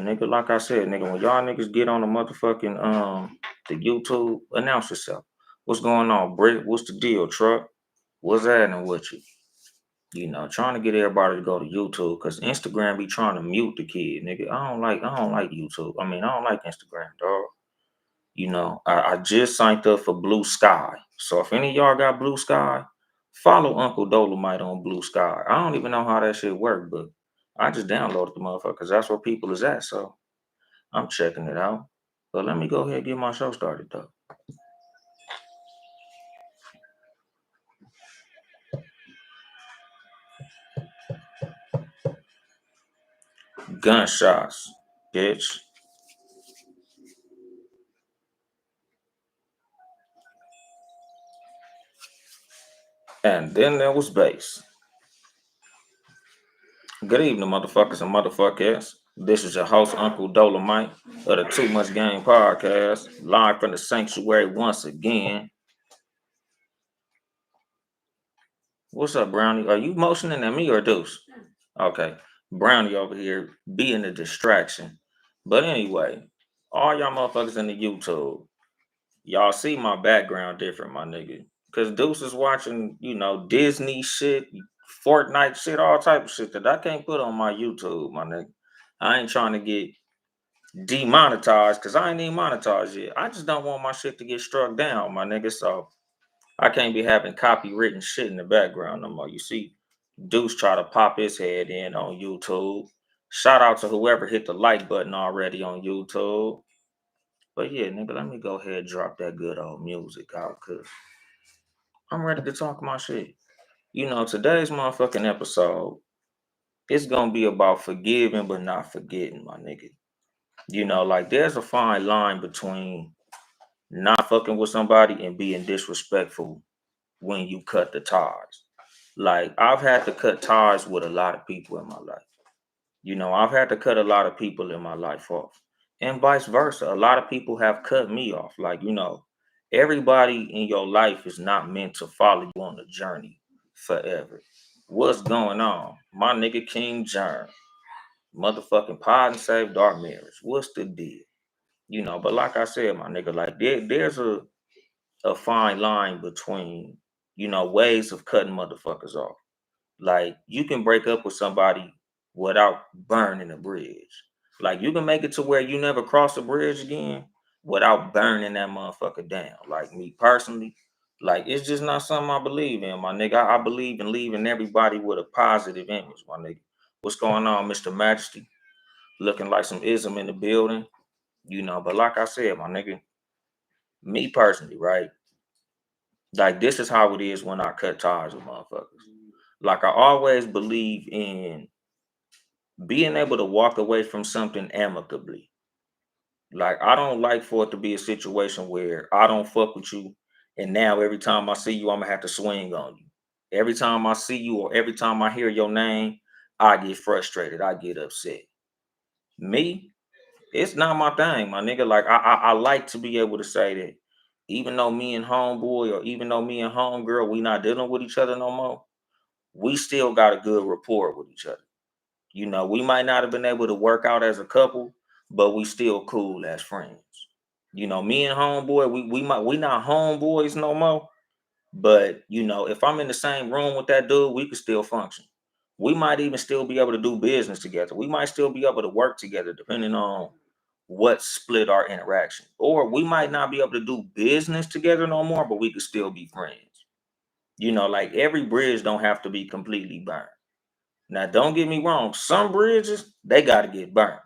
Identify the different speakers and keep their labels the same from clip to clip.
Speaker 1: Nigga, like I said, nigga, when y'all niggas get on the motherfucking the YouTube, announce yourself. What's going on, Britt? What's the deal, truck? What's happening with you? You know, trying to get everybody to go to YouTube because Instagram be trying to mute the kid, nigga. I don't like YouTube. I mean, I don't like Instagram, dog. You know, I just signed up for Blue Sky. So if any of y'all got Blue Sky, follow Uncle Dolemite on Blue Sky. I don't even know how that shit work, but I just downloaded the motherfucker because that's where people is at. So I'm checking it out. But let me go ahead and get my show started though. Gunshots, bitch. And then there was bass. Good evening, motherfuckers and motherfuckers. This is your host, Uncle Dolemite of the Too Much Game Podcast, live from the sanctuary once again. What's up, Brownie? Are you motioning at me or Deuce? Okay. Brownie over here being a distraction. But anyway, all y'all motherfuckers in the YouTube, y'all see my background different, my nigga. Cause Deuce is watching, you know, Disney shit, Fortnite shit, all type of shit that I can't put on my YouTube, my nigga. I ain't trying to get demonetized because I ain't even monetized yet. I just don't want my shit to get struck down, my nigga. So I can't be having copywritten shit in the background no more. You see, Deuce try to pop his head in on YouTube. Shout out to whoever hit the like button already on YouTube. But yeah, nigga, let me go ahead and drop that good old music out because I'm ready to talk my shit. You know, today's motherfucking episode, it's gonna be about forgiving but not forgetting, my nigga. You know, like there's a fine line between not fucking with somebody and being disrespectful when you cut the ties. Like I've had to cut ties with a lot of people in my life. You know, I've had to cut a lot of people in my life off. And vice versa. A lot of people have cut me off. Like, you know, everybody in your life is not meant to follow you on the journey forever. What's going on? My nigga King Germ. Motherfucking pod and save dark marriage. What's the deal? You know, but like I said, my nigga, like there's a fine line between, you know, ways of cutting motherfuckers off. Like you can break up with somebody without burning a bridge. Like you can make it to where you never cross a bridge again without burning that motherfucker down. Like me personally, like it's just not something I believe in, my nigga. I believe in leaving everybody with a positive image, my nigga. What's going on, Mr. Majesty? Looking like some ism in the building, you know. But like I said, my nigga, me personally, right? Like this is how it is when I cut ties with motherfuckers. Like I always believe in being able to walk away from something amicably. Like I don't like for it to be a situation where I don't fuck with you, and now every time I see you, I'm gonna have to swing on you. Every time I see you or every time I hear your name, I get frustrated. I get upset. Me, it's not my thing, my nigga. Like I like to be able to say that even though me and homeboy or even though me and homegirl, we not dealing with each other no more, we still got a good rapport with each other. You know, we might not have been able to work out as a couple, but we still cool as friends. You know, me and homeboy, we not homeboys no more. But you know, if I'm in the same room with that dude, we could still function. We might even still be able to do business together. We might still be able to work together, depending on what split our interaction. Or we might not be able to do business together no more, but we could still be friends. You know, like every bridge don't have to be completely burned. Now, don't get me wrong. Some bridges, they got to get burned.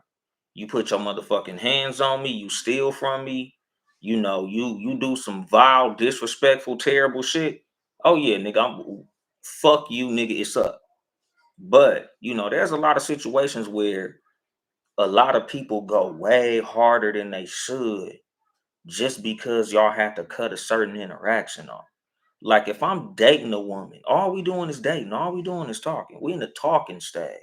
Speaker 1: You put your motherfucking hands on me, you steal from me, you know, you do some vile, disrespectful, terrible shit. Oh yeah, nigga, fuck you, nigga, it's up. But, you know, there's a lot of situations where a lot of people go way harder than they should just because y'all have to cut a certain interaction off. Like if I'm dating a woman, all we doing is dating, all we doing is talking. We in the talking stage.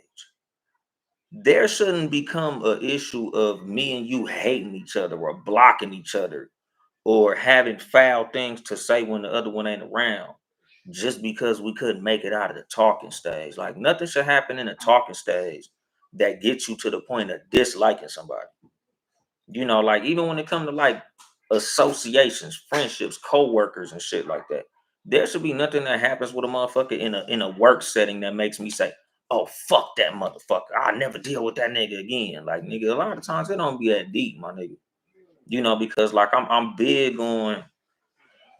Speaker 1: There shouldn't become a issue of me and you hating each other or blocking each other or having foul things to say when the other one ain't around just because we couldn't make it out of the talking stage. Like nothing should happen in the talking stage that gets you to the point of disliking somebody. Like even when it comes to like associations, friendships, co-workers and shit like that. There should be nothing that happens with a motherfucker in a work setting that makes me say, oh fuck that motherfucker. I'll never deal with that nigga again. Like nigga, a lot of times it don't be that deep, my nigga. Because like I'm big on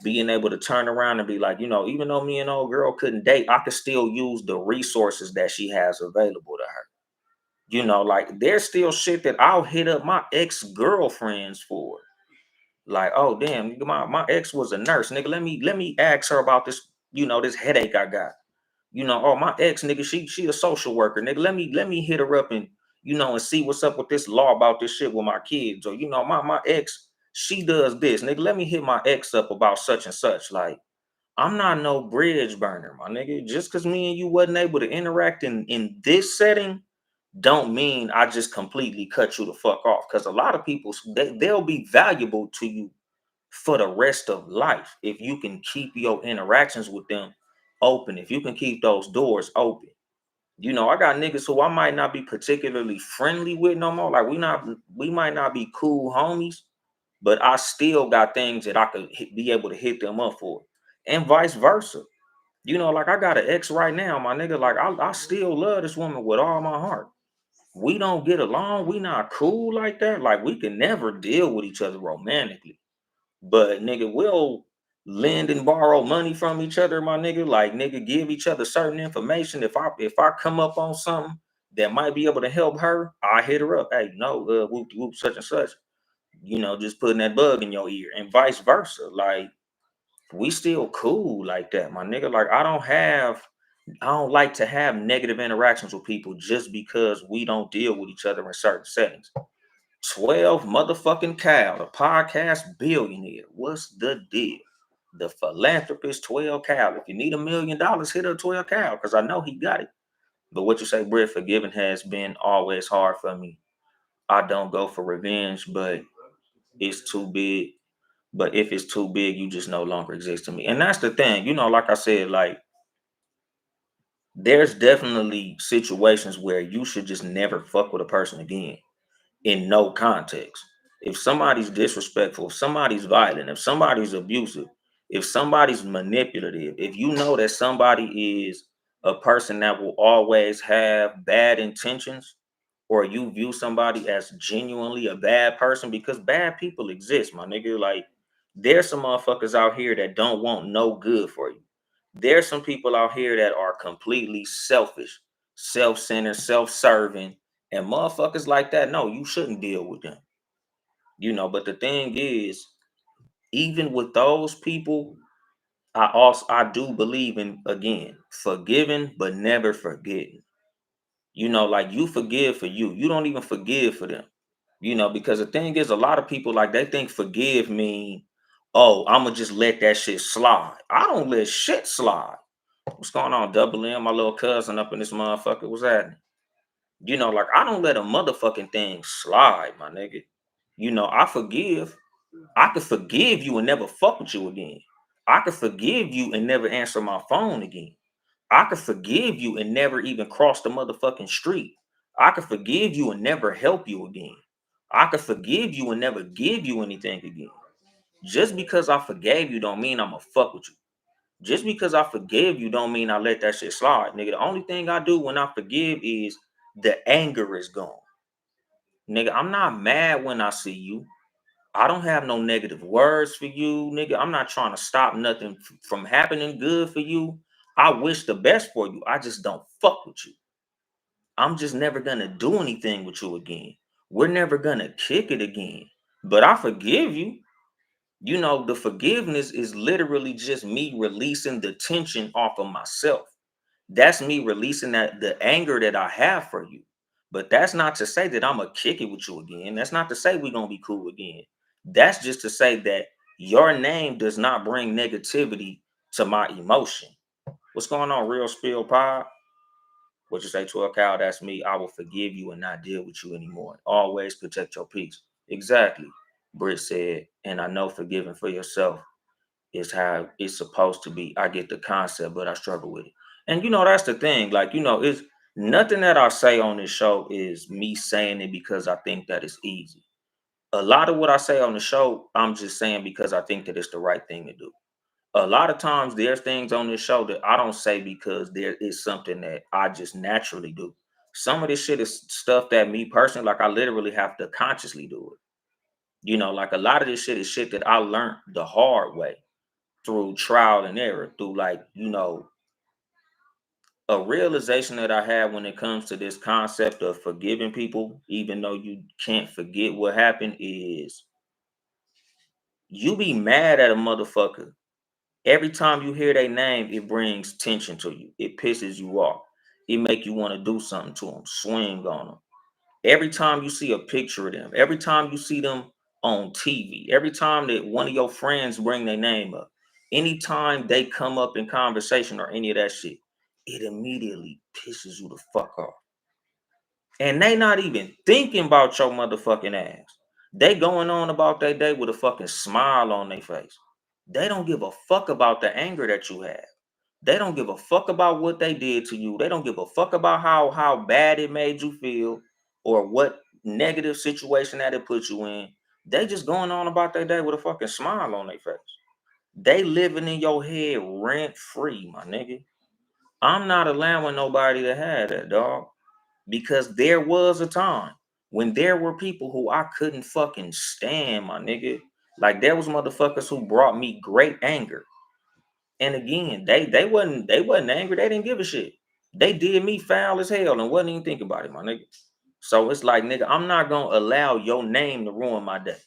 Speaker 1: being able to turn around and be like, even though me and old girl couldn't date, I could still use the resources that she has available to her. Like there's still shit that I'll hit up my ex-girlfriends for. Like, oh damn, nigga, my ex was a nurse, nigga. Let me ask her about this, this headache I got. Oh my ex, nigga, she a social worker, nigga. Let me hit her up and and see what's up with this law about this shit with my kids. Or my ex, she does this, nigga. Let me hit my ex up about such and such. Like, I'm not no bridge burner, my nigga. Just cause me and you wasn't able to interact in this setting, don't mean I just completely cut you the fuck off. Cause a lot of people they'll be valuable to you for the rest of life if you can keep your interactions with them open, if you can keep those doors open. I got niggas who I might not be particularly friendly with no more. Like we might not be cool homies, but I still got things that I could be able to hit them up for, and vice versa. Like I got an ex right now, my nigga. Like I still love this woman with all my heart. We don't get along. We not cool like that. Like we can never deal with each other romantically. But nigga, we'll lend and borrow money from each other, my nigga. Like nigga, give each other certain information. If I come up on something that might be able to help her, I hit her up. Hey, no, whoop whoop, such and such. Just putting that bug in your ear, and vice versa. Like we still cool like that, my nigga. Like I don't like to have negative interactions with people just because we don't deal with each other in certain settings. 12 motherfucking Cal, the podcast billionaire. What's the deal? The philanthropist 12 Cal. If you need $1 million, hit up 12 Cal because I know he got it. But what you say, Britt, forgiving has been always hard for me. I don't go for revenge, but it's too big. But if it's too big, you just no longer exist to me. And that's the thing, like I said, like there's definitely situations where you should just never fuck with a person again in no context. If somebody's disrespectful, if somebody's violent, if somebody's abusive, if somebody's manipulative, if you know that somebody is a person that will always have bad intentions, or you view somebody as genuinely a bad person, because bad people exist, my nigga. Like, there's some motherfuckers out here that don't want no good for you. There's some people out here that are completely selfish, self-centered, self-serving, and motherfuckers like that. No, you shouldn't deal with them. But the thing is, even with those people, I do believe in, again, forgiving but never forgetting. Like you forgive for you. You don't even forgive for them. Because the thing is, a lot of people, like, they think forgive mean, oh, I'ma just let that shit slide. I don't let shit slide. What's going on, Double M? My little cousin up in this motherfucker. What's happening? Like I don't let a motherfucking thing slide, my nigga. I forgive. I could forgive you and never fuck with you again. I could forgive you and never answer my phone again. I could forgive you and never even cross the motherfucking street. I could forgive you and never help you again. I could forgive you and never give you anything again. Just because I forgave you don't mean I'ma fuck with you. Just because I forgave you don't mean I let that shit slide, nigga. The only thing I do when I forgive is the anger is gone. Nigga, I'm not mad when I see you. I don't have no negative words for you, nigga. I'm not trying to stop nothing from happening good for you. I wish the best for you. I just don't fuck with you. I'm just never gonna do anything with you again. We're never gonna kick it again. But I forgive you. The forgiveness is literally just me releasing the tension off of myself. That's me releasing the anger that I have for you. But that's not to say that I'm gonna kick it with you again. That's not to say we're gonna be cool again. That's just to say that your name does not bring negativity to my emotion. What's going on, Real Spill Pod? What you say to a cow? That's me. I will forgive you and not deal with you anymore. Always protect your peace. Exactly. Britt said, and I know forgiving for yourself is how it's supposed to be. I get the concept, but I struggle with it. And that's the thing. Like, it's Nothing that I say on this show is me saying it because I think that it's easy. A lot of what I say on the show, I'm just saying because I think that it's the right thing to do. A lot of times there's things on this show that I don't say because there is something that I just naturally do. Some of this shit is stuff that me personally, like I literally have to consciously do it. Like a lot of this shit is shit that I learned the hard way through trial and error, through like, a realization that I had when it comes to this concept of forgiving people, even though you can't forget what happened, is you be mad at a motherfucker. Every time you hear their name, it brings tension to you. It pisses you off. It make you want to do something to them, swing on them. Every time you see a picture of them, every time you see them on TV, every time that one of your friends bring their name up, anytime they come up in conversation or any of that shit, it immediately pisses you the fuck off. And they not even thinking about your motherfucking ass. They going on about their day with a fucking smile on their face. They don't give a fuck about the anger that you have. They don't give a fuck about what they did to you. They don't give a fuck about how bad it made you feel or what negative situation that it put you in. They just going on about their day with a fucking smile on their face. They living in your head rent free, my nigga. I'm not allowing nobody to have that, dog. Because there was a time when there were people who I couldn't fucking stand, my nigga. Like there was motherfuckers who brought me great anger. And again, they wasn't angry. They didn't give a shit. They did me foul as hell and wasn't even thinking about it, my nigga. So it's like, nigga, I'm not gonna allow your name to ruin my day.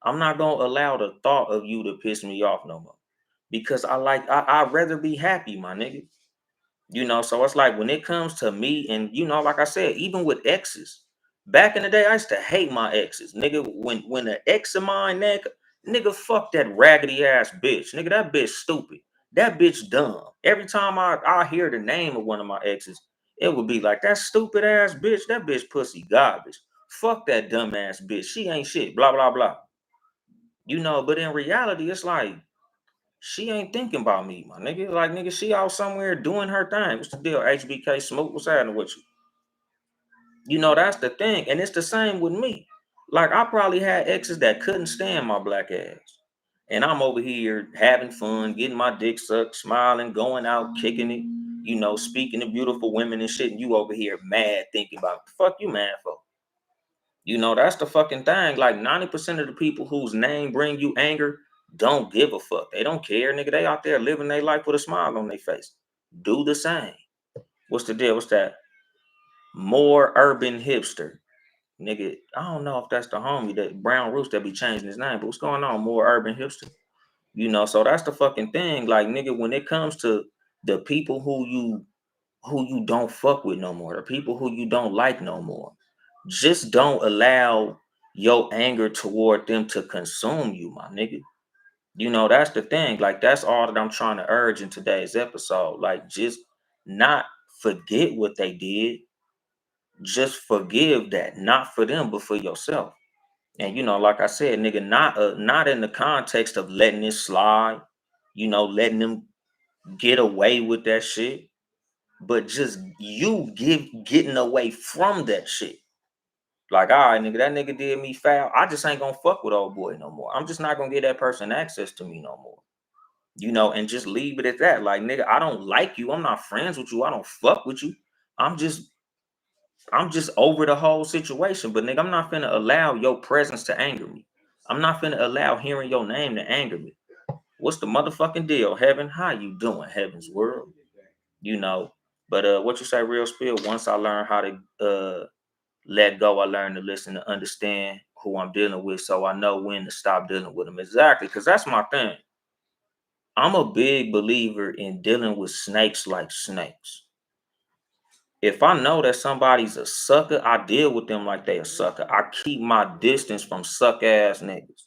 Speaker 1: I'm not gonna allow the thought of you to piss me off no more. Because I'd rather be happy, my nigga. So it's like when it comes to me and like I said, even with exes, back in the day, I used to hate my exes. Nigga, when an ex of mine, nigga, fuck that raggedy ass bitch. Nigga, that bitch stupid. That bitch dumb. Every time I hear the name of one of my exes, it would be like that stupid ass bitch, that bitch pussy garbage. Fuck that dumb ass bitch. She ain't shit. Blah blah blah. But in reality, it's like she ain't thinking about me, my nigga. Like, nigga, she out somewhere doing her thing. What's the deal? HBK Smoke, what's happening with you? That's the thing. And it's the same with me. Like, I probably had exes that couldn't stand my black ass. And I'm over here having fun, getting my dick sucked, smiling, going out, kicking it, speaking to beautiful women and shit. And you over here mad thinking about the fuck you mad for. That's the fucking thing. Like 90% of the people whose name bring you anger don't give a fuck. They don't care, nigga. They out there living their life with a smile on their face. Do the same. What's the deal? What's that? More urban hipster. Nigga, I don't know if that's the homie that Brown Roots that be changing his name, but what's going on? More urban hipster. So that's the fucking thing. Like, nigga, when it comes to the people who you don't fuck with no more, the people who you don't like no more, just don't allow your anger toward them to consume you, my nigga. That's the thing. Like, that's all that I'm trying to urge in today's episode. Like, just not forget what they did. Just forgive that. Not for them, but for yourself. And like I said, nigga, not in the context of letting it slide, letting them get away with that shit, but just you getting away from that shit. Like, all right, nigga, that nigga did me foul. I just ain't gonna fuck with old boy no more. I'm just not gonna give that person access to me no more. And just leave it at that. Like, nigga, I don't like you. I'm not friends with you. I don't fuck with you. I'm just I'm just over the whole situation. But nigga, I'm not finna allow your presence to anger me. I'm not finna allow hearing your name to anger me. What's the motherfucking deal, Heaven? How you doing, Heaven's world? You know. But what you say, real spill? Once I learn how to let go, I learn to listen to understand who I'm dealing with, so I know when to stop dealing with them. Exactly, because that's my thing. I'm a big believer in dealing with snakes like snakes. If I know that somebody's a sucker, I deal with them like they a sucker. I keep my distance from suck ass niggas.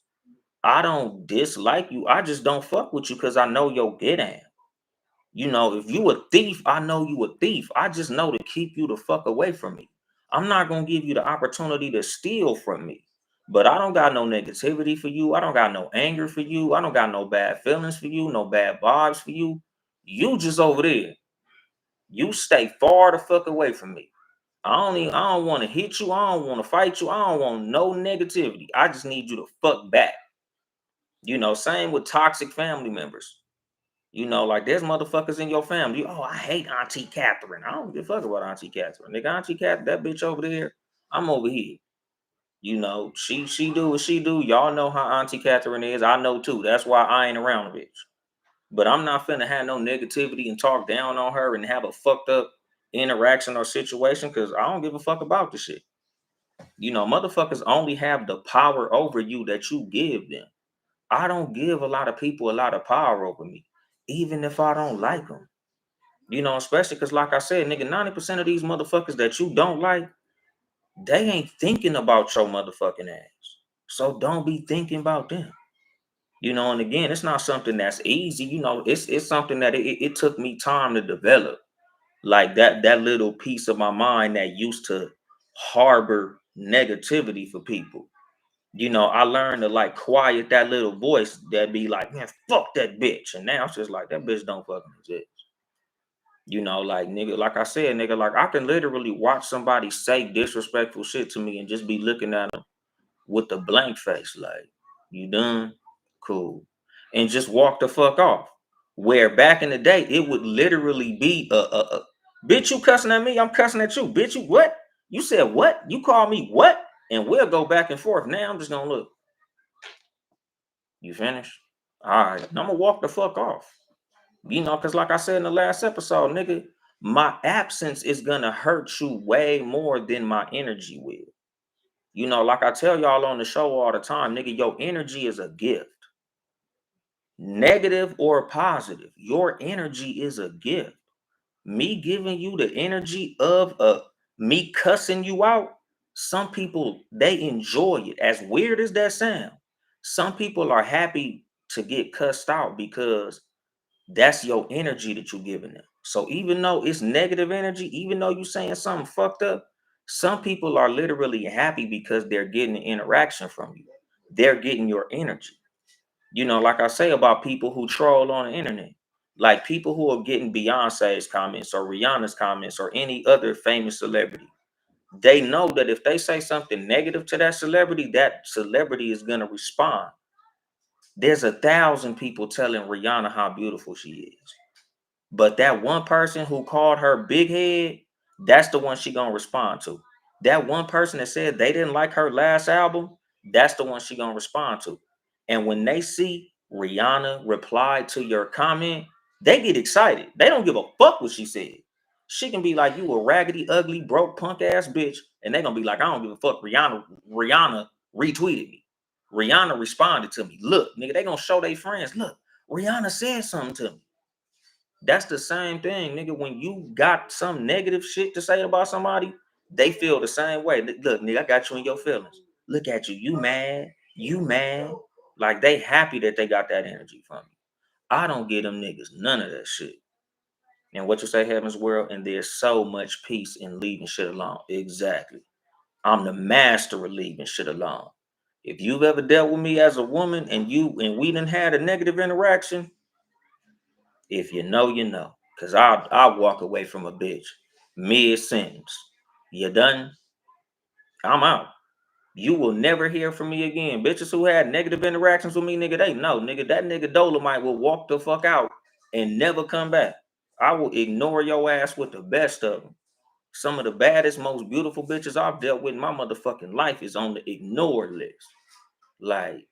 Speaker 1: I don't dislike you. I just don't fuck with you because I know your get ass. If you a thief, I know you a thief. I just know to keep you the fuck away from me. I'm not gonna give you the opportunity to steal from me. But I don't got no negativity for you. I don't got no anger for you. I don't got no bad feelings for you, no bad vibes for you. You just over there. You stay far the fuck away from me. I don't want to hit you. I don't want to fight you. I don't want no negativity. I just need you to fuck back. Same with toxic family members. Like there's motherfuckers in your family. Oh, I hate Auntie Catherine. I don't give a fuck about Auntie Catherine. Nigga, Auntie Catherine, that bitch over there. I'm over here. She do what she do. Y'all know how Auntie Catherine is. I know too. That's why I ain't around the bitch. But I'm not finna have no negativity and talk down on her and have a fucked up interaction or situation because I don't give a fuck about the shit. Motherfuckers only have the power over you that you give them. I don't give a lot of people a lot of power over me, even if I don't like them. Especially because, like I said, nigga, 90% of these motherfuckers that you don't like, they ain't thinking about your motherfucking ass. So don't be thinking about them. And again, it's not something that's easy. It's something that it took me time to develop. Like that little piece of my mind that used to harbor negativity for people. I learned to like quiet that little voice that be like, man, fuck that bitch. And now it's just like that bitch don't fucking exist. Like nigga, like I said, nigga, like I can literally watch somebody say disrespectful shit to me and just be looking at them with a blank face, like, you done? Cool. And just walk the fuck off. Where back in the day, it would literally be bitch, you cussing at me, I'm cussing at you. Bitch, you what? You said what? You call me what? And we'll go back and forth. Now I'm just gonna look. You finished? All right. I'm gonna walk the fuck off. Because like I said in the last episode, nigga, my absence is gonna hurt you way more than my energy will. Like I tell y'all on the show all the time, nigga, your energy is a gift. Negative or positive, your energy is a gift. Me giving you the energy of me cussing you out, some people, they enjoy it. As weird as that sounds, some people are happy to get cussed out because that's your energy that you're giving them. So even though it's negative energy, even though you're saying something fucked up, some people are literally happy because they're getting an interaction from you. They're getting your energy. Like I say about people who troll on the internet, like people who are getting Beyonce's comments or Rihanna's comments or any other famous celebrity. They know that if they say something negative to that celebrity is going to respond. There's 1,000 people telling Rihanna how beautiful she is. But that one person who called her big head, that's the one she gonna respond to. That one person that said they didn't like her last album, that's the one she gonna respond to. And when they see Rihanna replied to your comment, they get excited. They don't give a fuck what she said. She can be like, you a raggedy, ugly, broke, punk ass bitch. And they gonna be like, I don't give a fuck. Rihanna retweeted me. Rihanna responded to me. Look, nigga, they gonna show their friends. Look, Rihanna said something to me. That's the same thing, nigga. When you got some negative shit to say about somebody, they feel the same way. Look, nigga, I got you in your feelings. Look at you. You mad. You mad. Like they happy that they got that energy from you. I don't give them niggas none of that shit. And what you say, Heaven's World, and there's so much peace in leaving shit alone. Exactly. I'm the master of leaving shit alone. If you've ever dealt with me as a woman and we done had a negative interaction, if you know, you know. Cause I'll walk away from a bitch mid-sentence. You done? I'm out. You will never hear from me again. Bitches who had negative interactions with me, nigga, they know, nigga, that nigga Dolemite will walk the fuck out and never come back. I will ignore your ass with the best of them. Some of the baddest, most beautiful bitches I've dealt with in my motherfucking life is on the ignore list. Like,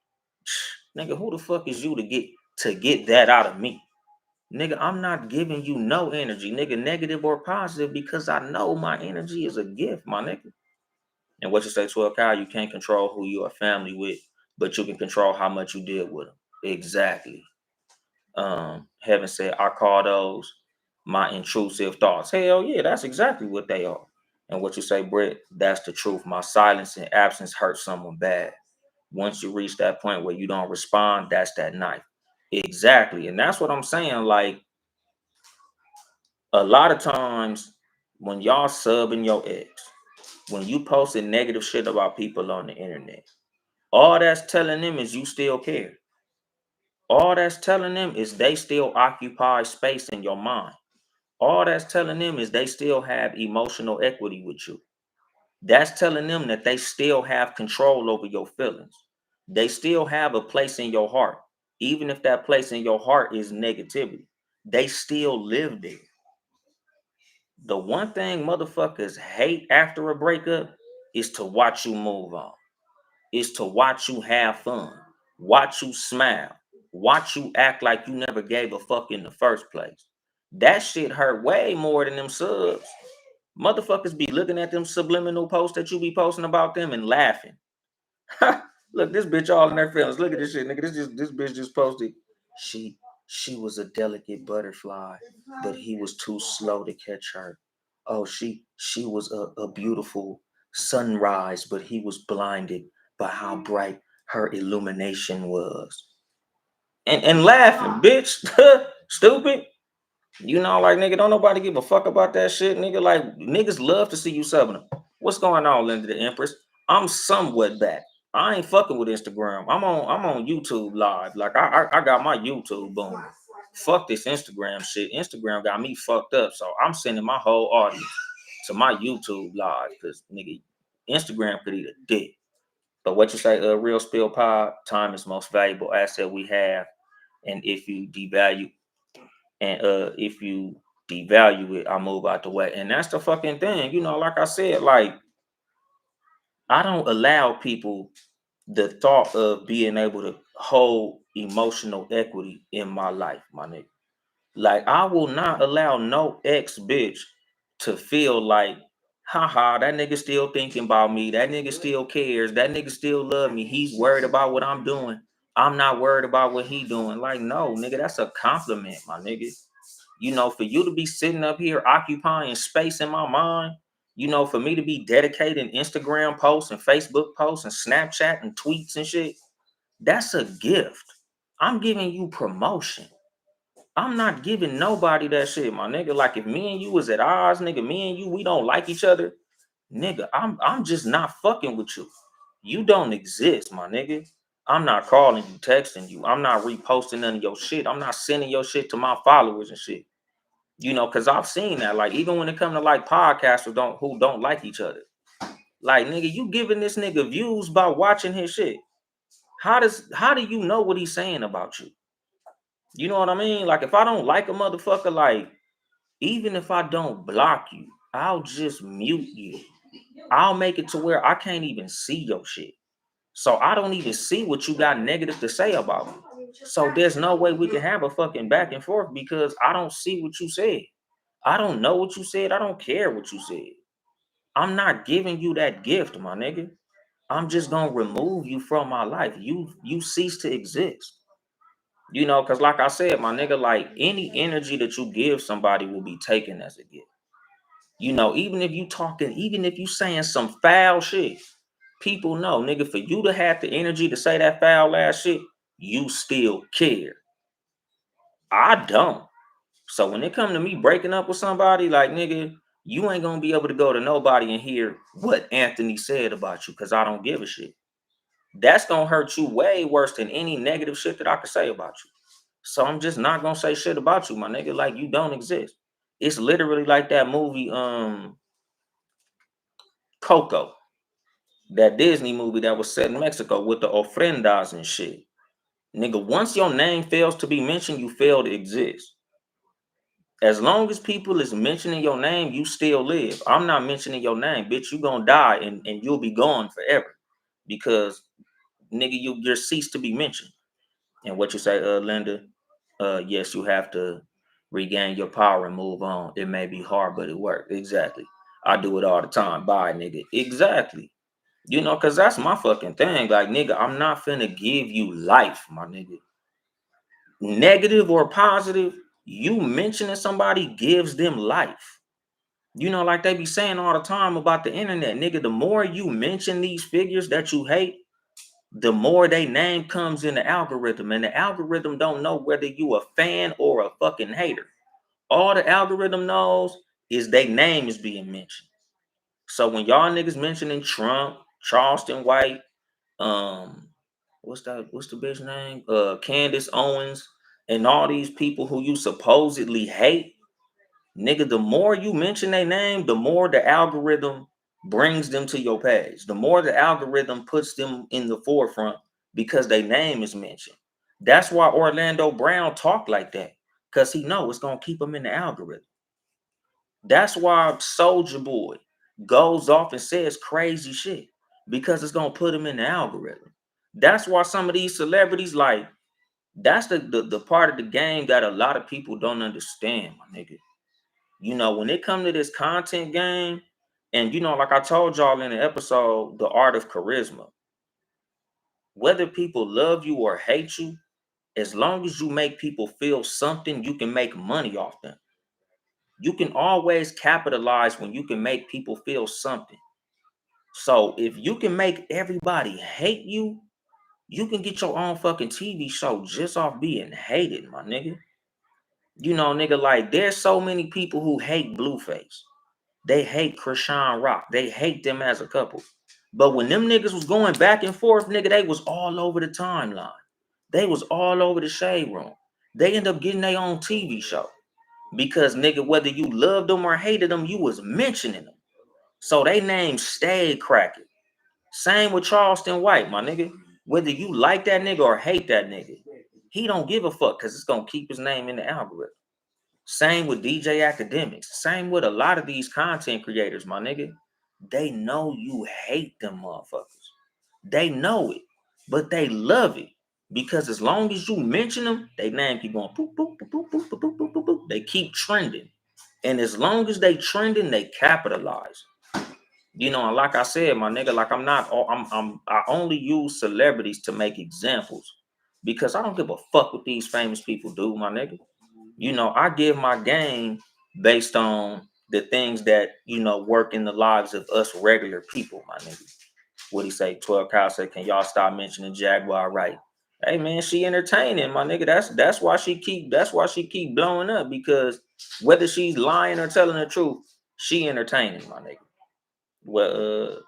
Speaker 1: nigga, who the fuck is you to get that out of me? Nigga, I'm not giving you no energy, nigga, negative or positive, because I know my energy is a gift, my nigga. And what you say, 12 Kyle, you can't control who you are family with, but you can control how much you deal with them. Exactly. Heaven said, I call those my intrusive thoughts. Hell yeah, that's exactly what they are. And what you say, Brett, that's the truth. My silence and absence hurt someone bad. Once you reach that point where you don't respond, that's that knife. Exactly. And that's what I'm saying. Like, a lot of times when y'all subbing your ex, when you posting negative shit about people on the internet, all that's telling them is you still care. All that's telling them is they still occupy space in your mind. All that's telling them is they still have emotional equity with you. That's telling them that they still have control over your feelings. They still have a place in your heart. Even if that place in your heart is negativity, they still live there. The one thing motherfuckers hate after a breakup is to watch you move on, is to watch you have fun, watch you smile, watch you act like you never gave a fuck in the first place. That shit hurt way more than them subs. Motherfuckers be looking at them subliminal posts that you be posting about them and laughing. Look, this bitch all in their feelings. Look at this shit, nigga. This bitch just posted. She she was a delicate butterfly, but he was too slow to catch her. Oh, she was a beautiful sunrise, but he was blinded by how bright her illumination was. And laughing, bitch. Stupid. You know, like nigga, don't nobody give a fuck about that shit, nigga. Like niggas love to see you subbing. What's going on, Linda the Empress? I'm somewhat back. I ain't fucking with Instagram. I'm on YouTube live. Like I got my YouTube boom. Fuck this Instagram shit. Instagram got me fucked up. So I'm sending my whole audience to my YouTube live because nigga, Instagram could eat a dick. But what you say, real spill pod, time is most valuable asset we have. And if you devalue it, I move out the way. And that's the fucking thing. You know, like I said, like I don't allow people the thought of being able to hold emotional equity in my life, my nigga. Like I will not allow no ex bitch to feel like, haha, that nigga still thinking about me. That nigga still cares. That nigga still love me. He's worried about what I'm doing. I'm not worried about what he doing. Like, no, nigga, that's a compliment, my nigga. You know, for you to be sitting up here occupying space in my mind, you know, for me to be dedicating Instagram posts and Facebook posts and Snapchat and tweets and shit, that's a gift. I'm giving you promotion. I'm not giving nobody that shit, my nigga. Like if me and you was at odds, nigga, me and you, we don't like each other, nigga, I'm just not fucking with you. You don't exist, my nigga. I'm not calling you, texting you. I'm not reposting none of your shit. I'm not sending your shit to my followers and shit. You know, because I've seen that. Like, even when it comes to like podcasters who don't like each other. Like, nigga, you giving this nigga views by watching his shit. How do you know what he's saying about you? You know what I mean? Like, if I don't like a motherfucker, like, even if I don't block you, I'll just mute you. I'll make it to where I can't even see your shit. So I don't even see what you got negative to say about me. So there's no way we can have a fucking back and forth because I don't see what you said. I don't know what you said. I don't care what you said. I'm not giving you that gift, my nigga. I'm just gonna remove you from my life. You cease to exist. You know, because like I said, my nigga, like any energy that you give somebody will be taken as a gift. You know, even if you talking, even if you saying some foul shit, people know, nigga, for you to have the energy to say that foul ass shit, you still care. I don't. So when it come to me breaking up with somebody, like nigga, you ain't gonna be able to go to nobody and hear what Anthony said about you because I don't give a shit. That's gonna hurt you way worse than any negative shit that I could say about you. So I'm just not gonna say shit about you, my nigga. Like you don't exist. It's literally like that movie, Coco, that Disney movie that was set in Mexico with the ofrendas and shit. Nigga, once your name fails to be mentioned, you fail to exist. As long as people is mentioning your name, you still live. I'm not mentioning your name, bitch. You gonna die and you'll be gone forever. Because nigga, you're ceased to be mentioned. And what you say, Linda, yes, you have to regain your power and move on. It may be hard, but it works. Exactly. I do it all the time. Bye, nigga. Exactly. You know, cause that's my fucking thing. Like, nigga, I'm not finna give you life, my nigga. Negative or positive, you mentioning somebody gives them life. You know, like they be saying all the time about the internet, nigga, the more you mention these figures that you hate, the more they name comes in the algorithm. And the algorithm don't know whether you a fan or a fucking hater. All the algorithm knows is their name is being mentioned. So when y'all niggas mentioning Trump, Charleston White, um, what's the bitch name? Candace Owens, and all these people who you supposedly hate, Nigga, the more you mention their name, the more the algorithm brings them to your page. The more the algorithm puts them in the forefront because their name is mentioned. That's why Orlando Brown talked like that. Because he know it's going to keep him in the algorithm. That's why Soldier Boy goes off and says crazy shit. Because it's going to put him in the algorithm. That's why some of these celebrities, like, that's the part of the game that a lot of people don't understand, my nigga. You know, when it come to this content game, and you know, like I told y'all in the episode, The Art of Charisma, whether people love you or hate you, as long as you make people feel something, you can make money off them. You can always capitalize when you can make people feel something. So if you can make everybody hate you, you can get your own fucking TV show just off being hated, my nigga. You know, nigga, like there's so many people who hate Blueface. They hate Krishan Rock. They hate them as a couple. But when them niggas was going back and forth, nigga, they was all over the timeline. They was all over the shade room. They end up getting their own TV show. Because, nigga, whether you loved them or hated them, you was mentioning them. So they name stayed cracking. Same with Charleston White, my nigga. Whether you like that nigga or hate that nigga, he don't give a fuck because it's going to keep his name in the algorithm. Same with DJ Academics. Same with a lot of these content creators, my nigga. They know you hate them motherfuckers. They know it, but they love it because as long as you mention them, they name keep going boop boop boop boop boop boop boop boop boop. Boop. They keep trending, and as long as they trending, they capitalize. You know, and like I said, my nigga, like I'm not, I only use celebrities to make examples because I don't give a fuck what these famous people do, my nigga. You know, I give my game based on the things that, you know, work in the lives of us regular people, my nigga. What he say? 12 Kyle said, can y'all stop mentioning Jaguar right? Hey man, she entertaining, my nigga. That's why she keep blowing up because whether she's lying or telling the truth, she entertaining, my nigga. Well,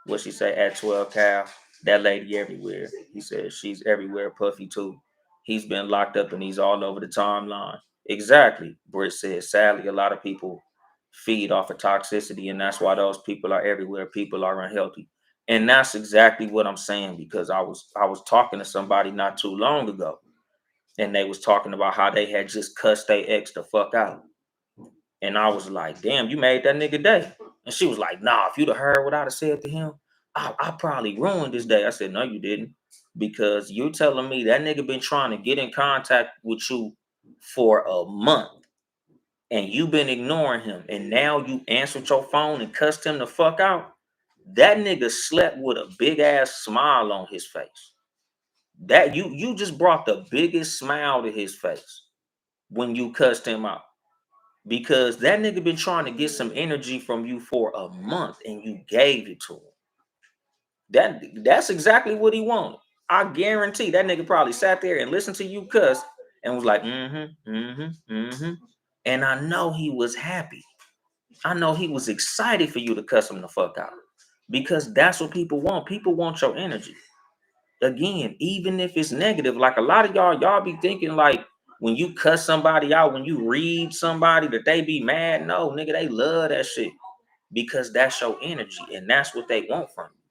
Speaker 1: what she say at 12 Cal? That lady everywhere. He said she's everywhere, Puffy too. He's been locked up and he's all over the timeline. Exactly. Britt said, sadly, a lot of people feed off of toxicity, and that's why those people are everywhere. People are unhealthy. And that's exactly what I'm saying because I was talking to somebody not too long ago, and they was talking about how they had just cussed their ex the fuck out. And I was like, damn, you made that nigga day. And she was like, nah, if you'd have heard what I'd have said to him, I probably ruined this day. I said, no, you didn't. Because you're telling me that nigga been trying to get in contact with you for a month and you've been ignoring him. And now you answered your phone and cussed him the fuck out. That nigga slept with a big ass smile on his face. That you just brought the biggest smile to his face when you cussed him out. Because that nigga been trying to get some energy from you for a month and you gave it to him. That's exactly what he wanted. I guarantee that nigga probably sat there and listened to you cuss and was like, mm-hmm, mm-hmm, mm-hmm. And I know he was happy. I know he was excited for you to cuss him the fuck out. Because that's what people want. People want your energy. Again, even if it's negative, like a lot of y'all be thinking like when you cuss somebody out, when you read somebody that they be mad. No, nigga, they love that shit because that's your energy and that's what they want from you.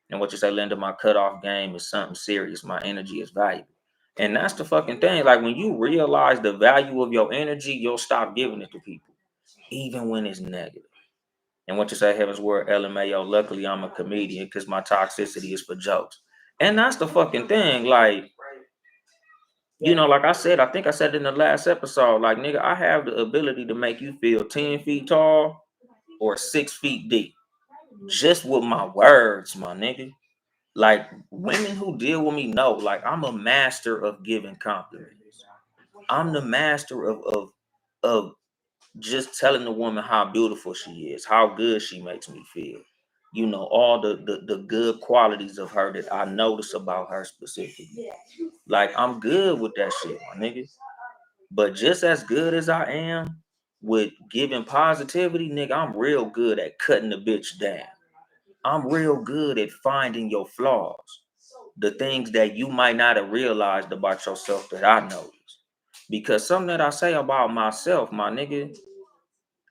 Speaker 1: And what you say, Linda, my cutoff game is something serious. My energy is valuable. And that's the fucking thing. Like when you realize the value of your energy, you'll stop giving it to people, even when it's negative. And what you say, Heaven's Word, LMAO, luckily I'm a comedian because my toxicity is for jokes. And that's the fucking thing. Like, you know, like I said, I think I said in the last episode, like, nigga, I have the ability to make you feel 10 feet tall or 6 feet deep. Just with my words, my nigga. Like, women who deal with me know, like, I'm a master of giving compliments. I'm the master of just telling the woman how beautiful she is, how good she makes me feel. You know, all the good qualities of her that I notice about her specifically. Like, I'm good with that shit, my nigga. But just as good as I am with giving positivity, nigga, I'm real good at cutting the bitch down. I'm real good at finding your flaws, the things that you might not have realized about yourself that I noticed. Because something that I say about myself, my nigga,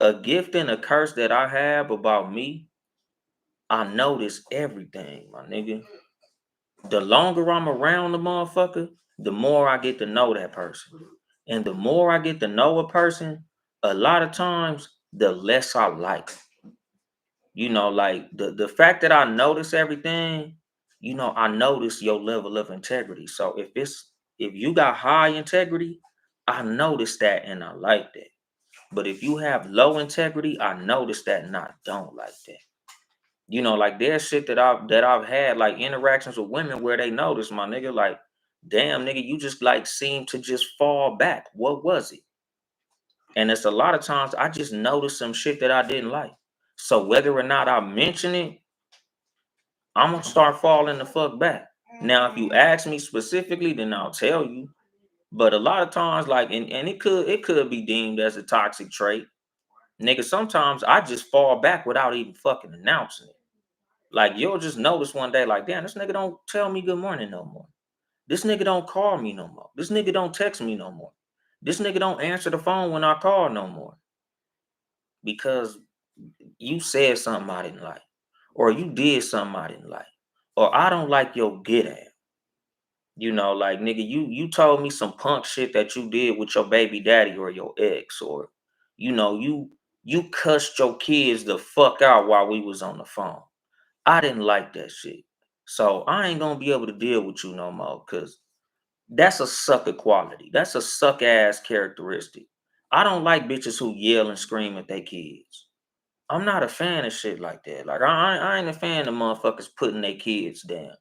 Speaker 1: A gift and a curse that I have about me, I notice everything, my nigga. The longer I'm around the motherfucker, the more I get to know that person. And the more I get to know a person, a lot of times, the less I like 'em. Like the fact that I notice everything, I notice your level of integrity. So if you got high integrity, I notice that and I like that. But if you have low integrity, I notice that and I don't like that. Like there's shit that I've had like interactions with women where they notice, my nigga, like, damn nigga, you just like seem to just fall back. What was it? And it's a lot of times I just noticed some shit that I didn't like. So whether or not I mention it, I'm gonna start falling the fuck back. Now, if you ask me specifically, then I'll tell you. But a lot of times, like, and it could be deemed as a toxic trait. Nigga, sometimes I just fall back without even fucking announcing it. Like you'll just notice one day, like, damn, this nigga don't tell me good morning no more. This nigga don't call me no more. This nigga don't text me no more. This nigga don't answer the phone when I call no more. Because you said something I didn't like. Or you did something I didn't like. Or I don't like your get at. Like nigga, you told me some punk shit that you did with your baby daddy or your ex, or you cussed your kids the fuck out while we was on the phone. I didn't like that shit. So I ain't gonna be able to deal with you no more because that's a sucker quality. That's a suck ass characteristic. I don't like bitches who yell and scream at their kids. I'm not a fan of shit like that. Like I ain't a fan of motherfuckers putting their kids down,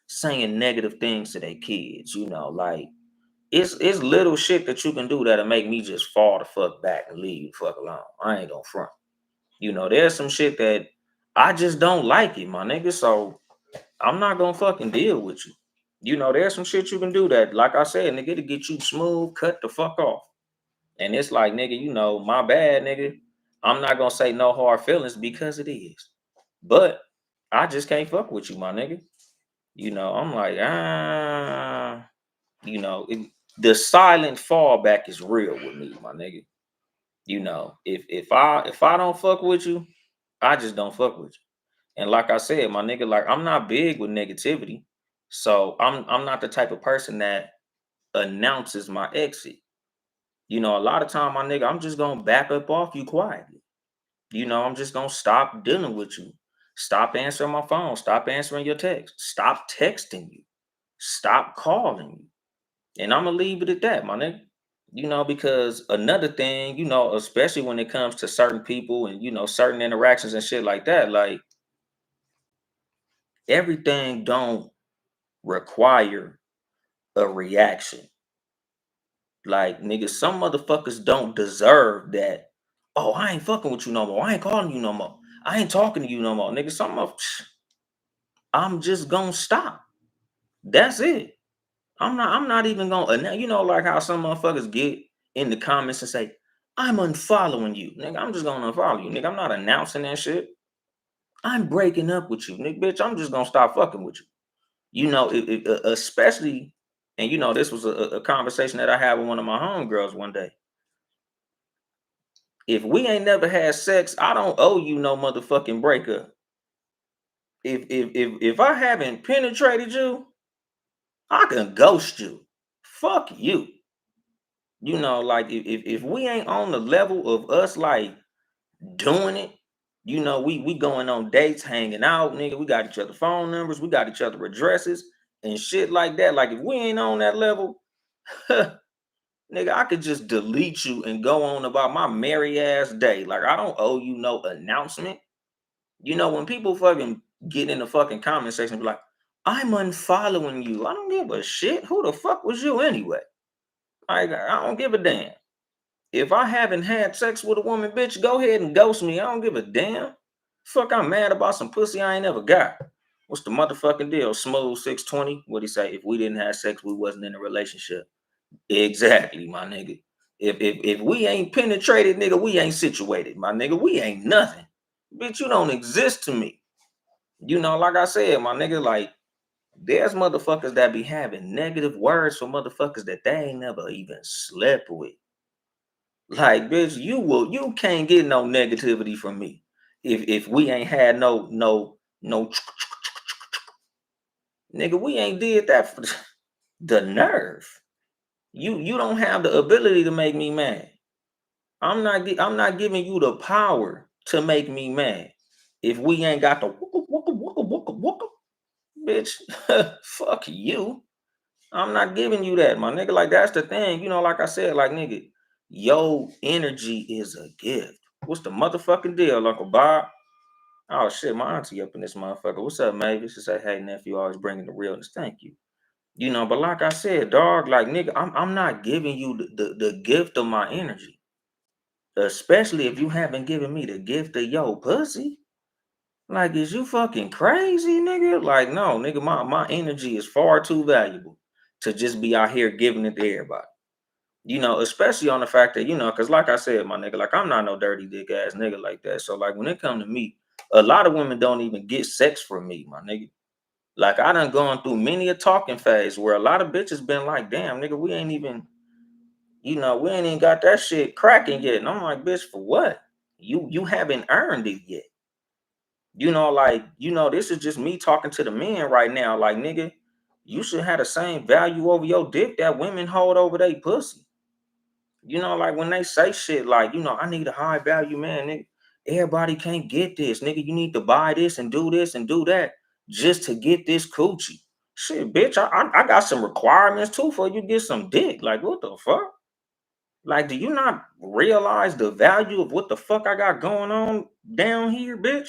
Speaker 1: saying negative things to their kids. Like it's little shit that you can do that'll make me just fall the fuck back and leave the fuck alone. I ain't gonna front. There's some shit that I just don't like it, my nigga. So I'm not gonna fucking deal with you. There's some shit you can do that, like I said, nigga, to get you smooth, cut the fuck off. And it's like, nigga, my bad, nigga. I'm not gonna say no hard feelings because it is. But I just can't fuck with you, my nigga. I'm like, the silent fallback is real with me, my nigga. If I don't fuck with you, I just don't fuck with you. And like I said, my nigga, like I'm not big with negativity. So I'm not the type of person that announces my exit. A lot of time, my nigga, I'm just gonna back up off you quietly. I'm just gonna stop dealing with you. Stop answering my phone. Stop answering your text. Stop texting you. Stop calling you. And I'm gonna leave it at that, my nigga. Because another thing, especially when it comes to certain people and certain interactions and shit like that, like everything don't require a reaction. Like, nigga, some motherfuckers don't deserve that. Oh, I ain't fucking with you no more. I ain't calling you no more. I ain't talking to you no more. Nigga, I'm just gonna stop. That's it. I'm not even gonna, like how some motherfuckers get in the comments and say, I'm unfollowing you. Nigga, I'm just gonna unfollow you. Nigga, I'm not announcing that shit. I'm breaking up with you. Nigga, bitch, I'm just gonna stop fucking with you. Especially, and this was a conversation that I had with one of my homegirls one day. If we ain't never had sex, I don't owe you no motherfucking breakup. If I haven't penetrated you, I can ghost you. Fuck you. Like if we ain't on the level of us like doing it, we going on dates, hanging out, nigga. We got each other phone numbers, we got each other addresses and shit like that. Like if we ain't on that level, nigga, I could just delete you and go on about my merry ass day. Like I don't owe you no announcement. When people fucking get in the fucking comment section and be like, I'm unfollowing you. I don't give a shit. Who the fuck was you anyway? Like, I don't give a damn. If I haven't had sex with a woman, bitch, go ahead and ghost me. I don't give a damn. Fuck, I'm mad about some pussy I ain't never got. What's the motherfucking deal? Smooth 620? What'd he say? If we didn't have sex, we wasn't in a relationship. Exactly, my nigga. If we ain't penetrated, nigga, we ain't situated, my nigga. We ain't nothing. Bitch, you don't exist to me. Like I said, my nigga, like, there's motherfuckers that be having negative words for motherfuckers that they ain't never even slept with. Like, bitch, you can't get no negativity from me. If we ain't had no nigga, we ain't did that for the nerve. You don't have the ability to make me mad. I'm not giving you the power to make me mad. If we ain't got the wooka wooka wooka wooka wooka, bitch, fuck you. I'm not giving you that, my nigga. Like that's the thing, like I said, like nigga, your energy is a gift. What's the motherfucking deal, Uncle Bob? Oh shit, my auntie up in this motherfucker. What's up, Mavis? She say, hey nephew, always bringing the realness. Thank you. But like I said, dog, like nigga, I'm not giving you the gift of my energy. Especially if you haven't given me the gift of your pussy. Like, is you fucking crazy, nigga? Like, no, nigga, my energy is far too valuable to just be out here giving it to everybody. Especially on the fact that, because like I said, my nigga, like I'm not no dirty dick ass nigga like that. So like when it come to me, a lot of women don't even get sex from me, my nigga. Like I done gone through many a talking phase where a lot of bitches been like, damn, nigga, we ain't even got that shit cracking yet. And I'm like, bitch, for what? You haven't earned it yet. This is just me talking to the men right now. Like, nigga, you should have the same value over your dick that women hold over their pussy. Like when they say shit like, I need a high value man, nigga. Everybody can't get this, nigga. You need to buy this and do that just to get this coochie. Shit, bitch, I got some requirements too for you to get some dick. Like, what the fuck? Like, do you not realize the value of what the fuck I got going on down here, bitch?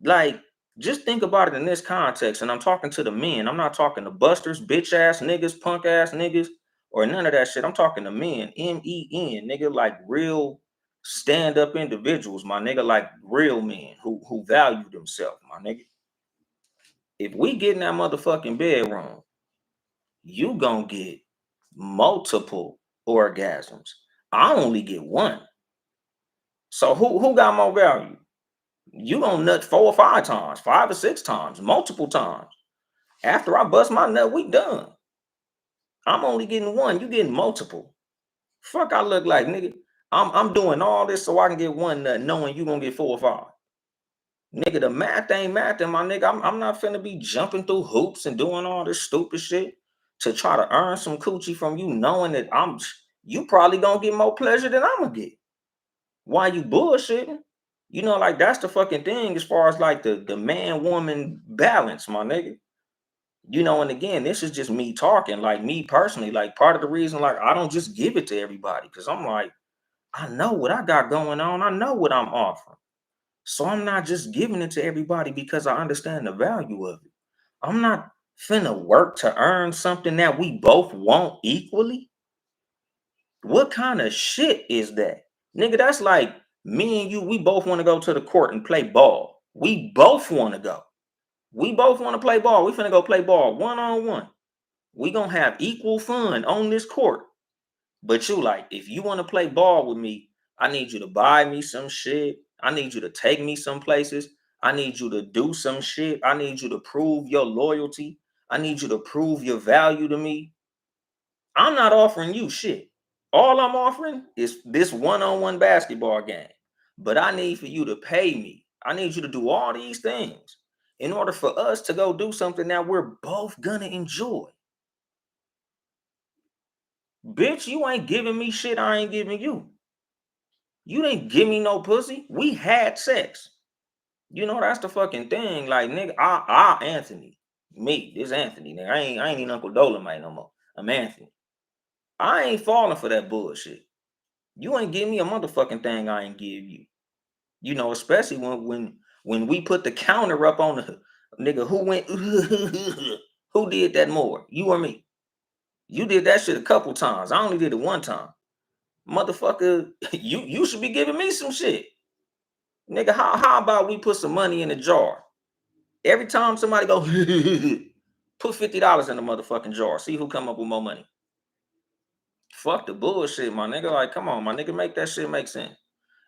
Speaker 1: Like, just think about it in this context. And I'm talking to the men. I'm not talking to busters, bitch ass niggas, punk ass niggas, or none of that shit. I'm talking to men, men, nigga, like real stand up individuals, my nigga, like real men who value themselves, my nigga. If we get in that motherfucking bedroom, you gonna get multiple orgasms. I only get one. So who got more value? You gonna nut 4 or 5 times, 5 or 6 times, multiple times. After I bust my nut, we done. I'm only getting one. You getting multiple. Fuck, I look like, nigga. I'm doing all this so I can get one nut, knowing you gonna get 4 or 5. Nigga, the math ain't mathing, my nigga. I'm not finna be jumping through hoops and doing all this stupid shit to try to earn some coochie from you, knowing that you probably gonna get more pleasure than I'm gonna get. Why you bullshitting? Like that's the fucking thing as far as like the man woman balance, my nigga. And again, this is just me talking, like me personally. Like part of the reason, like I don't just give it to everybody because I'm like, I know what I got going on. I know what I'm offering. So I'm not just giving it to everybody because I understand the value of it. I'm not finna work to earn something that we both want equally. What kind of shit is that? Nigga, that's like me and you, we both want to go to the court and play ball. We both want to go. We both want to play ball. We finna go play ball one-on-one. We gonna have equal fun on this court. But you like, if you want to play ball with me, I need you to buy me some shit. I need you to take me some places. I need you to do some shit. I need you to prove your loyalty. I need you to prove your value to me. I'm not offering you shit. All I'm offering is this one-on-one basketball game. But I need for you to pay me. I need you to do all these things in order for us to go do something that we're both gonna enjoy. Bitch, you ain't giving me shit I ain't giving you. You didn't give me no pussy. We had sex. That's the fucking thing. Like, nigga, Anthony. Me, this Anthony, nigga. I ain't even Uncle Dolemite no more. I'm Anthony. I ain't falling for that bullshit. You ain't give me a motherfucking thing I ain't give you. Especially when we put the counter up on the nigga who went who did that more? You or me? You did that shit a couple times. I only did it one time. Motherfucker, you should be giving me some shit. Nigga, how about we put some money in a jar? Every time somebody go, put $50 in the motherfucking jar. See who come up with more money. Fuck the bullshit, my nigga. Like, come on, my nigga, make that shit make sense.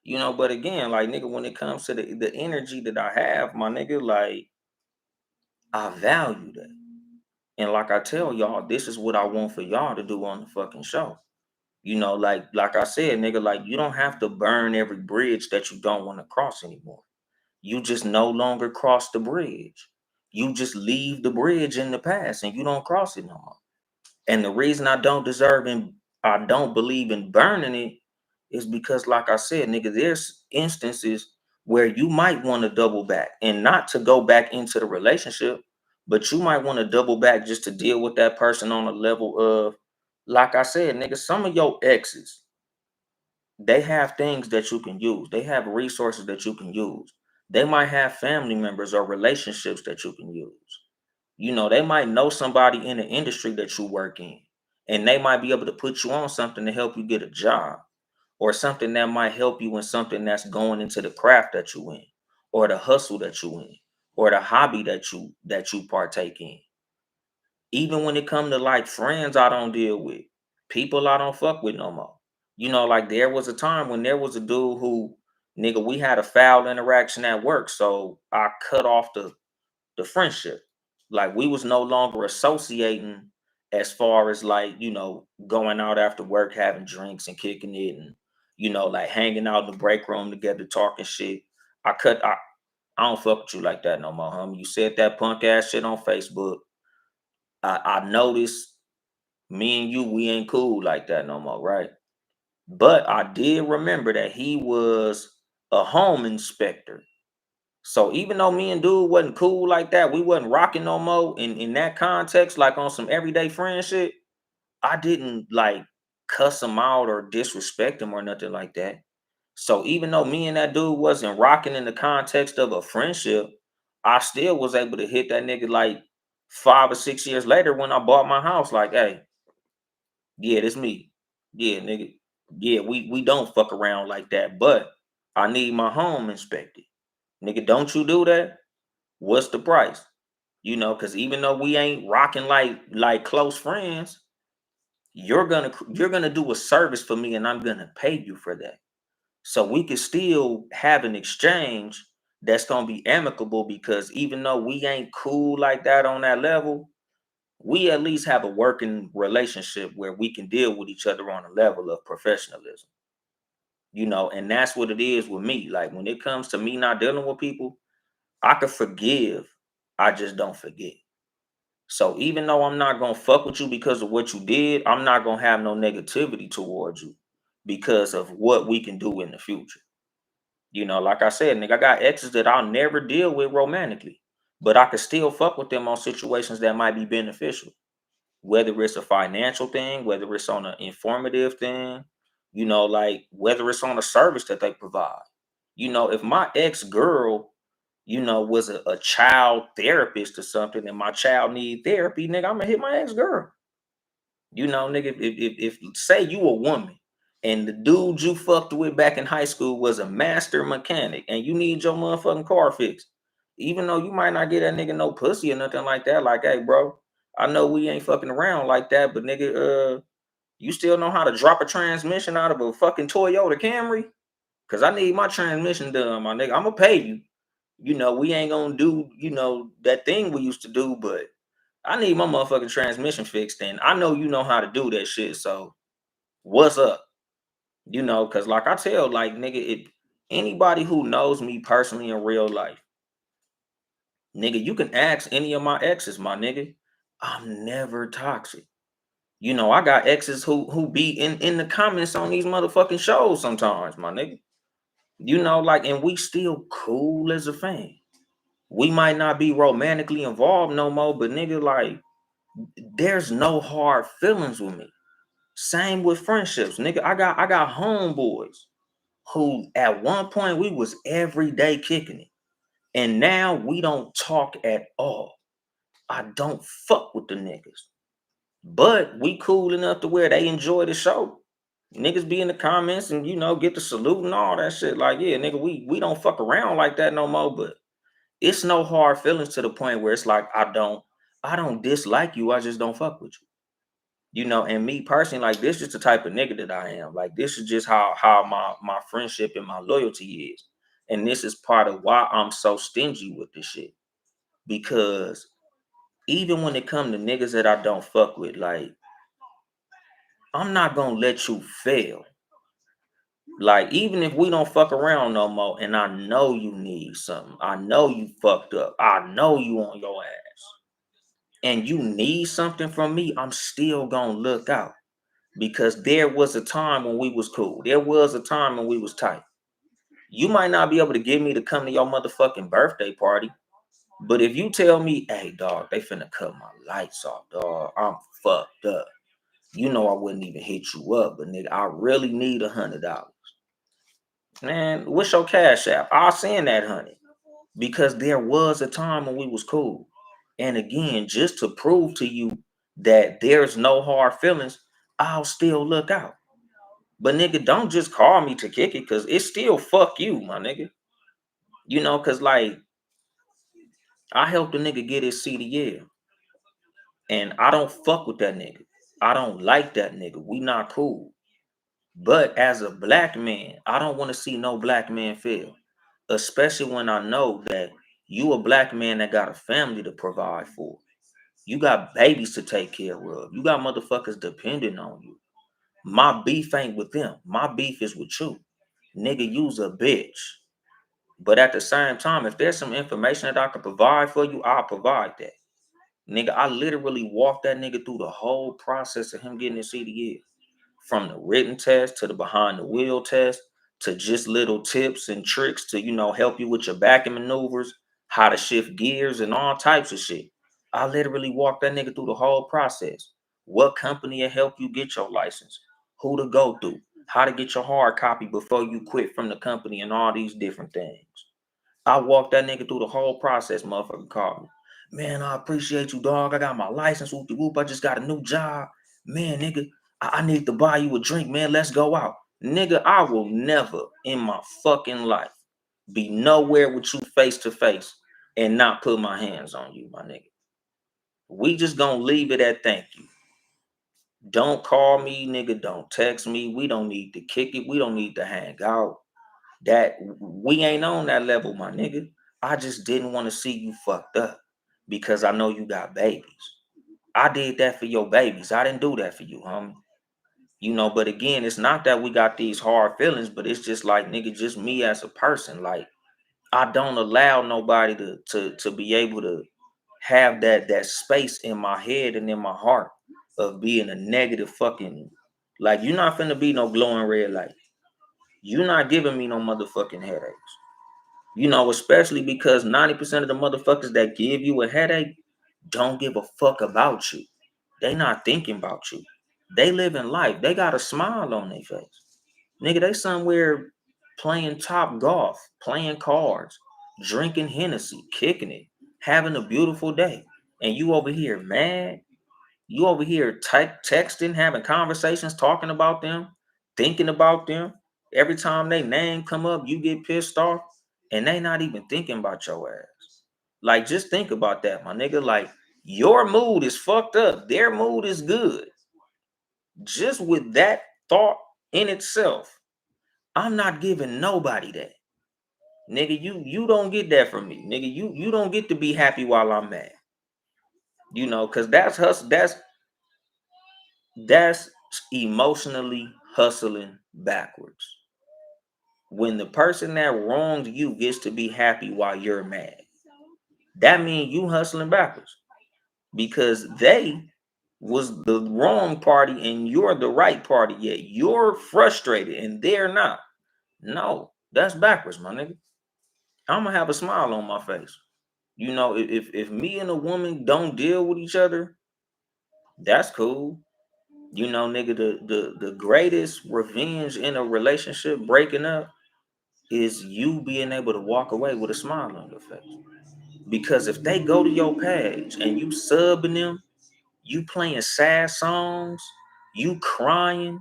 Speaker 1: But again, like, nigga, when it comes to the energy that I have, my nigga, like, I value that. And like I tell y'all, this is what I want for y'all to do on the fucking show. Like I said, nigga, like you don't have to burn every bridge that you don't want to cross anymore. You just no longer cross the bridge. You just leave the bridge in the past and you don't cross it no more. And the reason I don't believe in burning it is because, like I said, nigga, there's instances where you might want to double back and not to go back into the relationship, but you might want to double back just to deal with that person on a level of, like I said, nigga, some of your exes, they have things that you can use. They have resources that you can use. They might have family members or relationships that you can use. They might know somebody in the industry that you work in, and they might be able to put you on something to help you get a job, or something that might help you in something that's going into the craft that you in, or the hustle that you in, or the hobby that you partake in. Even when it come to like friends I don't deal with, people I don't fuck with no more. Like there was a time when there was a dude who, nigga, we had a foul interaction at work, so I cut off the friendship. Like we was no longer associating as far as like, going out after work, having drinks and kicking it and, like hanging out in the break room together, talking shit. I don't fuck with you like that no more, homie. You said that punk ass shit on Facebook. I noticed me and you, we ain't cool like that no more, right? But I did remember that he was a home inspector. So even though me and dude wasn't cool like that, we wasn't rocking no more in that context, like on some everyday friend shit, I didn't like cuss him out or disrespect him or nothing like that. So even though me and that dude wasn't rocking in the context of a friendship, I still was able to hit that nigga like 5 or 6 years later when I bought my house. Like, hey, yeah, this me. Yeah, nigga. Yeah, we don't fuck around like that, but I need my home inspected. Nigga, don't you do that? What's the price? Because even though we ain't rocking like close friends, you're gonna do a service for me, and I'm gonna pay you for that. So we could still have an exchange that's gonna be amicable because even though we ain't cool like that on that level, we at least have a working relationship where we can deal with each other on a level of professionalism. And that's what it is with me. Like when it comes to me not dealing with people, I could forgive. I just don't forget. So even though I'm not gonna fuck with you because of what you did, I'm not gonna have no negativity towards you because of what we can do in the future. Like I said, nigga, I got exes that I'll never deal with romantically, but I can still fuck with them on situations that might be beneficial. Whether it's a financial thing, whether it's on an informative thing, like whether it's on a service that they provide. If my ex girl was a child therapist or something, and my child need therapy, nigga, I'm gonna hit my ex girl. Nigga, if say you a woman and the dude you fucked with back in high school was a master mechanic and you need your motherfucking car fixed, even though you might not get that nigga no pussy or nothing like that, like, hey, bro, I know we ain't fucking around like that, but nigga, you still know how to drop a transmission out of a fucking Toyota Camry? Cause I need my transmission done, my nigga. I'm gonna pay you. We ain't gonna do, that thing we used to do, but I need my motherfucking transmission fixed. And I know you know how to do that shit. So what's up? Cause like I tell, like, nigga, anybody who knows me personally in real life, nigga, you can ask any of my exes, my nigga. I'm never toxic. I got exes who be in the comments on these motherfucking shows sometimes, my nigga. Like, and we still cool as a fan. We might not be romantically involved no more, but nigga, like, there's no hard feelings with me. Same with friendships, nigga. I got homeboys who at one point we was every day kicking it, and now we don't talk at all. I don't fuck with the niggas, but we cool enough to where they enjoy the show. Niggas be in the comments and get the salute and all that shit. Like, yeah, nigga, we don't fuck around like that no more. But it's no hard feelings to the point where it's like I don't dislike you. I just don't fuck with you. And me personally, like, this is the type of nigga that I am. Like, this is just how my friendship and my loyalty is. And this is part of why I'm so stingy with this shit. Because even when it come to niggas that I don't fuck with, like, I'm not gonna let you fail. Like, even if we don't fuck around no more, and I know you need something, I know you fucked up, I know you on your ass, and you need something from me, I'm still gonna look out. Because there was a time when we was cool. There was a time when we was tight. You might not be able to get me to come to your motherfucking birthday party, but if you tell me, hey dog, they finna cut my lights off, dog, I'm fucked up. You know I wouldn't even hit you up, but nigga, I really need $100. Man, what's your cash app? I'll send that 100. Because there was a time when we was cool. And again, just to prove to you that there's no hard feelings, I'll still look out. But nigga, don't just call me to kick it, because it's still fuck you, my nigga. Because like, I helped a nigga get his CDL, and I don't fuck with that nigga. I don't like that nigga. We not cool. But as a black man, I don't want to see no black man fail. Especially when I know that you a black man that got a family to provide for. You got babies to take care of. You got motherfuckers depending on you. My beef ain't with them. My beef is with you. Nigga, you's a bitch. But at the same time, if there's some information that I can provide for you, I'll provide that. Nigga, I literally walked that nigga through the whole process of him getting his CDL. From the written test to the behind the wheel test to just little tips and tricks to, help you with your backing maneuvers, how to shift gears and all types of shit. I literally walked that nigga through the whole process. What company will help you get your license? Who to go through? How to get your hard copy before you quit from the company and all these different things. I walked that nigga through the whole process, motherfucker called me. Man, I appreciate you, dog. I got my license, whoop de whoop. I just got a new job. Man, nigga, I need to buy you a drink, man. Let's go out. Nigga, I will never in my fucking life be nowhere with you face to face and not put my hands on you, my nigga. We just gonna leave it at thank you. Don't call me, nigga. Don't text me. We don't need to kick it. We don't need to hang out. That we ain't on that level, my nigga. I just didn't want to see you fucked up because I know you got babies. I did that for your babies. I didn't do that for you, homie. But again, it's not that we got these hard feelings, but it's just like, nigga, just me as a person. Like, I don't allow nobody to be able to have that space in my head and in my heart of being a negative fucking, like, you're not finna be no glowing red light. You're not giving me no motherfucking headaches. Especially because 90% of the motherfuckers that give you a headache don't give a fuck about you. They not thinking about you. They living life. They got a smile on their face. Nigga, they somewhere playing top golf, playing cards, drinking Hennessy, kicking it, having a beautiful day. And you over here mad? You over here texting, having conversations, talking about them, thinking about them. Every time they name come up, you get pissed off, and they not even thinking about your ass. Like, just think about that, my nigga. Like, your mood is fucked up. Their mood is good. Just with that thought in itself, I'm not giving nobody that. Nigga, you don't get that from me. Nigga, you don't get to be happy while I'm mad. Cause that's emotionally hustling backwards. When the person that wronged you gets to be happy while you're mad, that means you hustling backwards because they was the wrong party and you're the right party, yet you're frustrated and they're not. No, that's backwards, my nigga. I'm gonna have a smile on my face. If me and a woman don't deal with each other, that's cool. Nigga, the greatest revenge in a relationship breaking up is you being able to walk away with a smile on your face. Because if they go to your page and you subbing them, you playing sad songs, you crying,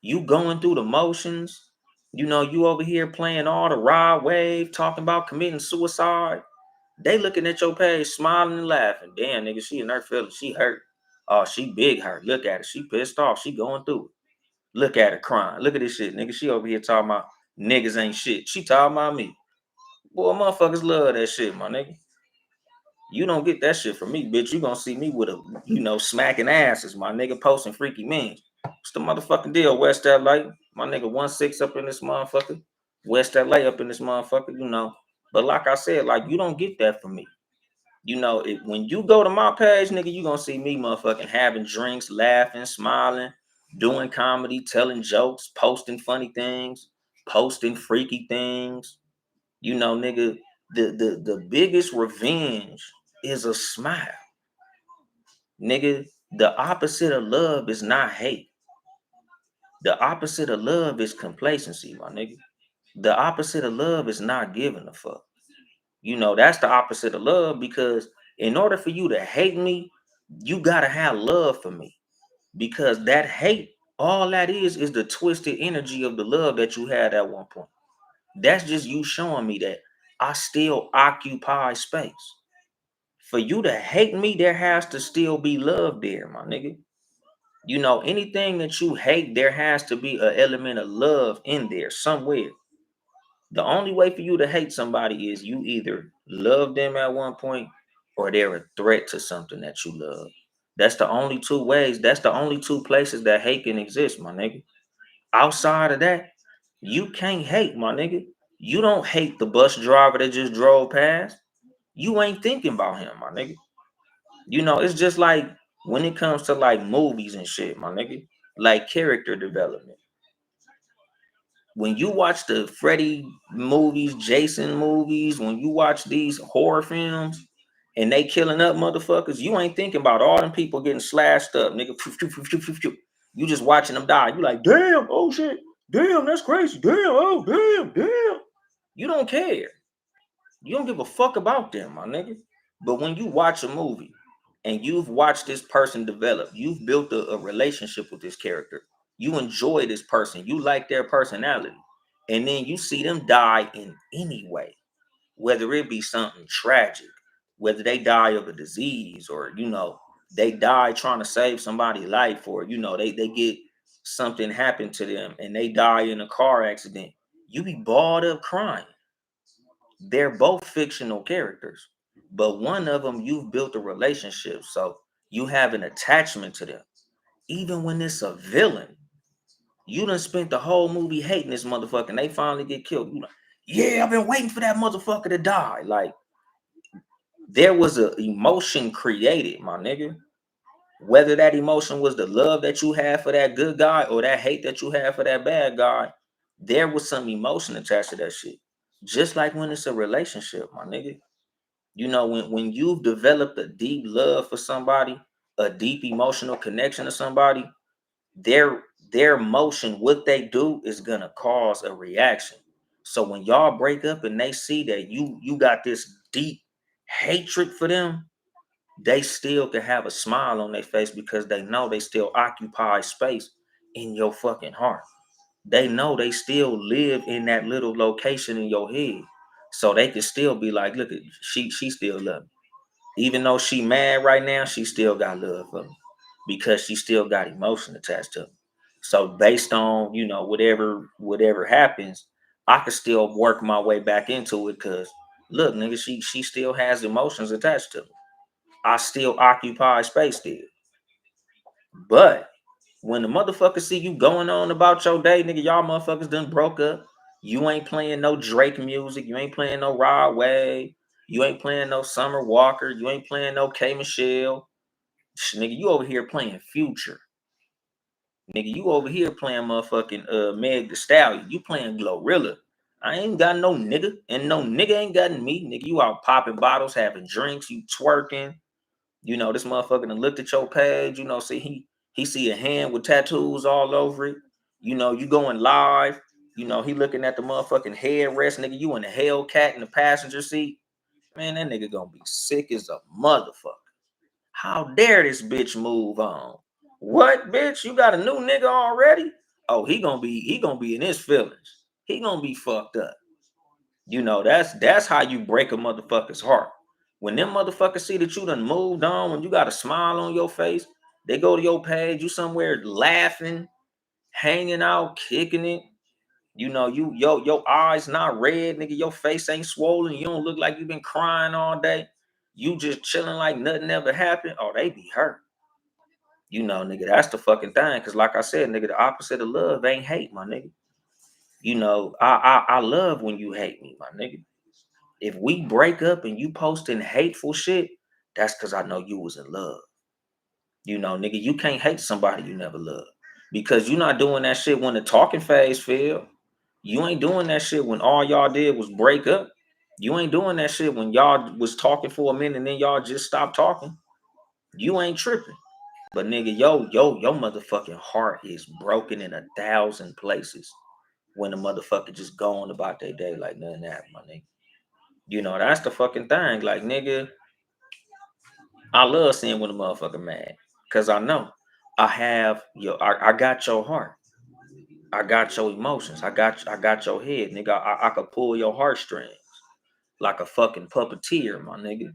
Speaker 1: you going through the motions, you over here playing all the ride wave, talking about committing suicide. They looking at your page, smiling and laughing. Damn, nigga, she in her feelings. She hurt. Oh, she big hurt. Look at her. She pissed off. She going through it. Look at her crying. Look at this shit, nigga. She over here talking about niggas ain't shit. She talking about me. Boy, motherfuckers love that shit, my nigga. You don't get that shit from me, bitch. You gonna see me with a, smacking asses, my nigga, posting freaky memes. What's the motherfucking deal, West LA? My nigga 1-6 up in this motherfucker. West LA up in this motherfucker, you know. But like I said, like you don't get that from me. You know, when you go to my page, nigga, you gonna see me motherfucking having drinks, laughing, smiling, doing comedy, telling jokes, posting funny things, posting freaky things. You know, nigga, the biggest revenge is a smile. Nigga, the opposite of love is not hate. The opposite of love is complacency, my nigga. The opposite of love is not giving a fuck. You know, that's the opposite of love because in order for you to hate me, you gotta have love for me. Because that hate, all that is the twisted energy of the love that you had at one point. That's just you showing me that I still occupy space. For you to hate me, there has to still be love there, my nigga. You know, anything that you hate, there has to be an element of love in there somewhere. The only way for you to hate somebody is you either love them at one point or they're a threat to something that you love. That's the only two ways. That's the only two places that hate can exist, my nigga. Outside of that, you can't hate, my nigga. You don't hate the bus driver that just drove past. You ain't thinking about him, my nigga. You know, it's just like when it comes to like movies and shit, my nigga, like character development. When you watch the Freddy movies, Jason movies, when you watch these horror films and they killing up motherfuckers, you ain't thinking about all them people getting slashed up, nigga. You just watching them die. You like, damn, oh shit, damn, that's crazy, damn, oh damn, damn. You don't care. You don't give a fuck about them, my nigga. But when you watch a movie and you've watched this person develop, you've built a relationship with this character, you enjoy this person, you like their personality, and then you see them die in any way, whether it be something tragic, whether they die of a disease or, you know, they die trying to save somebody's life or, you know, they get something happen to them and they die in a car accident, you be balled up crying. They're both fictional characters, but one of them you've built a relationship, so you have an attachment to them. Even when it's a villain, you done spent the whole movie hating this motherfucker, and they finally get killed. You like, yeah, I've been waiting for that motherfucker to die. Like there was a emotion created, my nigga. Whether that emotion was the love that you had for that good guy or that hate that you had for that bad guy, there was some emotion attached to that shit. Just like when it's a relationship, my nigga. You know, when you've developed a deep love for somebody, a deep emotional connection to somebody, their their emotion, what they do is gonna cause a reaction. So when y'all break up and they see that you got this deep hatred for them, they still can have a smile on their face because they know they still occupy space in your fucking heart. They know they still live in that little location in your head. So they can still be like, look at she still love me. Even though she mad right now, she still got love for me because she still got emotion attached to me. So based on, you know, whatever happens, I can still work my way back into it because look, nigga, she still has emotions attached to me. I still occupy space there. But when the motherfuckers see you going on about your day, nigga, y'all motherfuckers done broke up. You ain't playing no Drake music. You ain't playing no Rod Wave. You ain't playing no Summer Walker. You ain't playing no K Michelle. Nigga, you over here playing Future. Nigga, you over here playing motherfucking Meg the Stallion. You playing Glorilla. I ain't got no nigga, and no nigga ain't got me. Nigga, you out popping bottles, having drinks, you twerking. You know, this motherfucker done looked at your page, you know, see he see a hand with tattoos all over it. You know, you going live. You know, he looking at the motherfucking headrest, nigga. You in the Hellcat in the passenger seat. Man, that nigga gonna be sick as a motherfucker. How dare this bitch move on? What, bitch? You got a new nigga already? Oh, he gonna be in his feelings. He gonna be fucked up. You know, that's how you break a motherfucker's heart. When them motherfuckers see that you done moved on, when you got a smile on your face, they go to your page, you somewhere laughing, hanging out, kicking it. You know, your eyes not red, nigga. Your face ain't swollen. You don't look like you been crying all day. You just chilling like nothing ever happened. Oh, they be hurt. You know, nigga, that's the fucking thing. Cause like I said, nigga, the opposite of love ain't hate, my nigga. You know, I love when you hate me, my nigga. If we break up and you posting hateful shit, that's cause I know you was in love. You know, nigga, you can't hate somebody you never loved. Because you're not doing that shit when the talking phase failed. You ain't doing that shit when all y'all did was break up. You ain't doing that shit when y'all was talking for a minute and then y'all just stopped talking. You ain't tripping. But nigga, your motherfucking heart is broken in 1,000 places when the motherfucker just going about their day like nothing happened, my nigga. You know, that's the fucking thing. Like, nigga, I love seeing when a motherfucker mad. Cause I know I got your heart. I got your emotions. I got your head, nigga. I could pull your heartstrings like a fucking puppeteer, my nigga.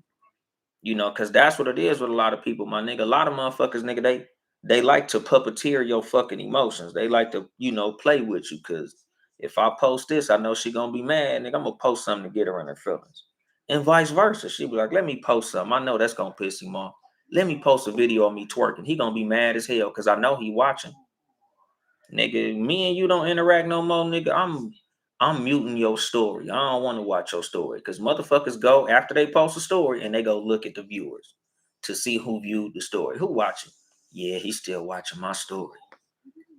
Speaker 1: You know, cause that's what it is with a lot of people, my nigga. A lot of motherfuckers, nigga, they like to puppeteer your fucking emotions. They like to, you know, play with you. Cause if I post this, I know she gonna be mad, nigga. I'm gonna post something to get her in her feelings. And vice versa. She be like, let me post something. I know that's gonna piss him off. Let me post a video of me twerking. He gonna be mad as hell because I know he watching. Nigga, me and you don't interact no more, nigga. I'm muting your story. I don't want to watch your story. Cause motherfuckers go after they post a story and they go look at the viewers to see who viewed the story. Who watching? Yeah, he's still watching my story.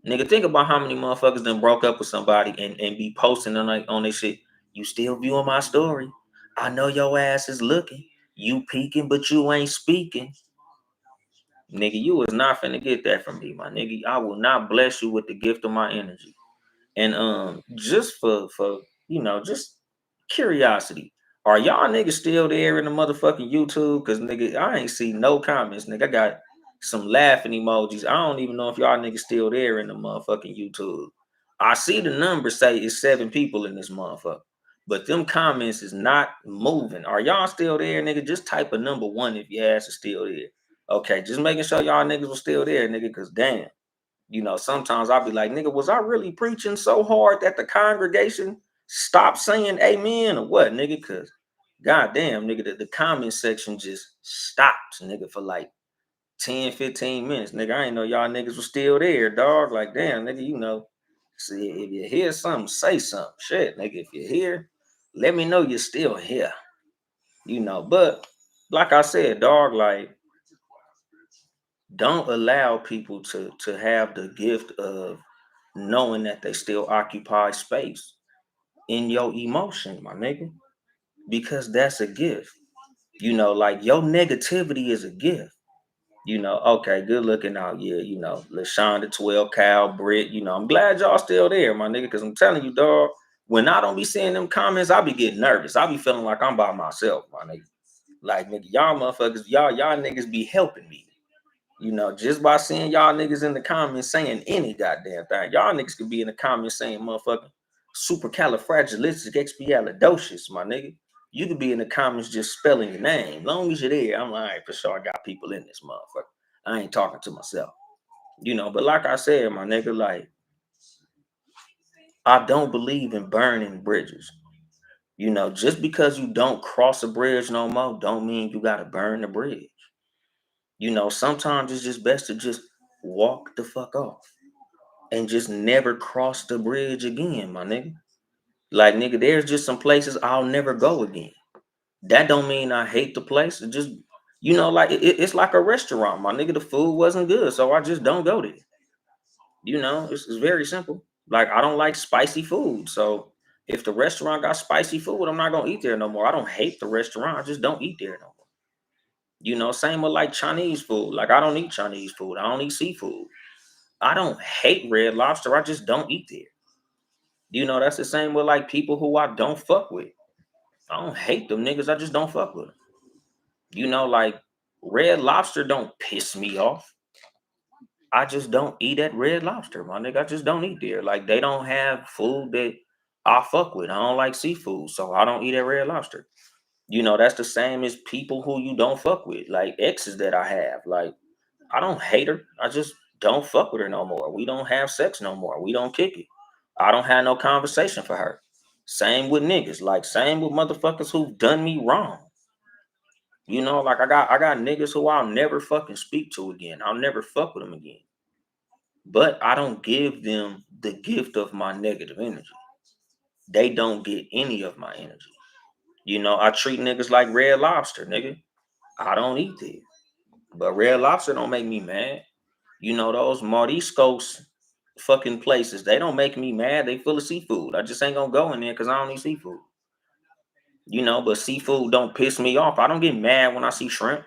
Speaker 1: Nigga, think about how many motherfuckers done broke up with somebody and be posting on their shit. You still viewing my story. I know your ass is looking. You peeking, but you ain't speaking. Nigga, you is not finna get that from me, my nigga. I will not bless you with the gift of my energy. And just for just curiosity, are y'all niggas still there in the motherfucking YouTube? Cause nigga, I ain't see no comments, nigga. I got some laughing emojis. I don't even know if y'all niggas still there in the motherfucking YouTube. I see the number say it's 7 people in this motherfucker, but them comments is not moving. Are y'all still there, nigga? Just type a number 1 if your ass is still there. Okay, just making sure y'all niggas was still there, nigga. Cause damn. You know, sometimes I'll be like, nigga, was I really preaching so hard that the congregation stopped saying amen or what, nigga? Because, goddamn, nigga, the comment section just stopped, nigga, for like 10, 15 minutes. Nigga, I ain't know y'all niggas was still there, dog. Like, damn, nigga, you know, see, if you hear something, say something. Shit, nigga, if you're here, let me know you're still here, you know. But, like I said, dog, like, don't allow people to have the gift of knowing that they still occupy space in your emotion, my nigga, because that's a gift. You know, like your negativity is a gift. You know, okay, good looking out. Yeah, you know, LaShonda 12, Cal, Britt, you know, I'm glad y'all still there, my nigga, because I'm telling you, dog, when I don't be seeing them comments, I be getting nervous. I be feeling like I'm by myself, my nigga. Like, nigga, y'all motherfuckers, y'all niggas be helping me. You know, just by seeing y'all niggas in the comments saying any goddamn thing, y'all niggas could be in the comments saying motherfucking supercalifragilisticexpialidocious, my nigga. You could be in the comments just spelling your name. Long as you're there, I'm like, all right, for sure, I got people in this motherfucker. I ain't talking to myself. You know, but like I said, my nigga, like, I don't believe in burning bridges. You know, just because you don't cross a bridge no more, don't mean you gotta burn the bridge. You know, sometimes it's just best to just walk the fuck off and just never cross the bridge again, my nigga. Like, nigga, there's just some places I'll never go again. That don't mean I hate the place. It just, you know, like it's like a restaurant, my nigga. The food wasn't good, so I just don't go there. You know, it's very simple. Like, I don't like spicy food, so if the restaurant got spicy food, I'm not gonna eat there no more. I don't hate the restaurant, I just don't eat there no more. You know, same with like Chinese food. Like, I don't eat Chinese food. I don't eat seafood. I don't hate Red Lobster. I just don't eat there. You know, that's the same with like people who I don't fuck with. I don't hate them niggas. I just don't fuck with them. You know, like Red Lobster don't piss me off. I just don't eat at Red Lobster, my nigga. I just don't eat there. Like, they don't have food that I fuck with. I don't like seafood, so I don't eat at Red Lobster. You know, that's the same as people who you don't fuck with, like exes that I have. Like, I don't hate her. I just don't fuck with her no more. We don't have sex no more. We don't kick it. I don't have no conversation for her. Same with niggas. Like, same with motherfuckers who've done me wrong. You know, like I got niggas who I'll never fucking speak to again. I'll never fuck with them again. But I don't give them the gift of my negative energy. They don't get any of my energy. You know, I treat niggas like Red Lobster, nigga. I don't eat it. But Red Lobster don't make me mad. You know, those Mariscos fucking places, they don't make me mad. They full of seafood. I just ain't gonna go in there because I don't eat seafood. You know, but seafood don't piss me off. I don't get mad when I see shrimp.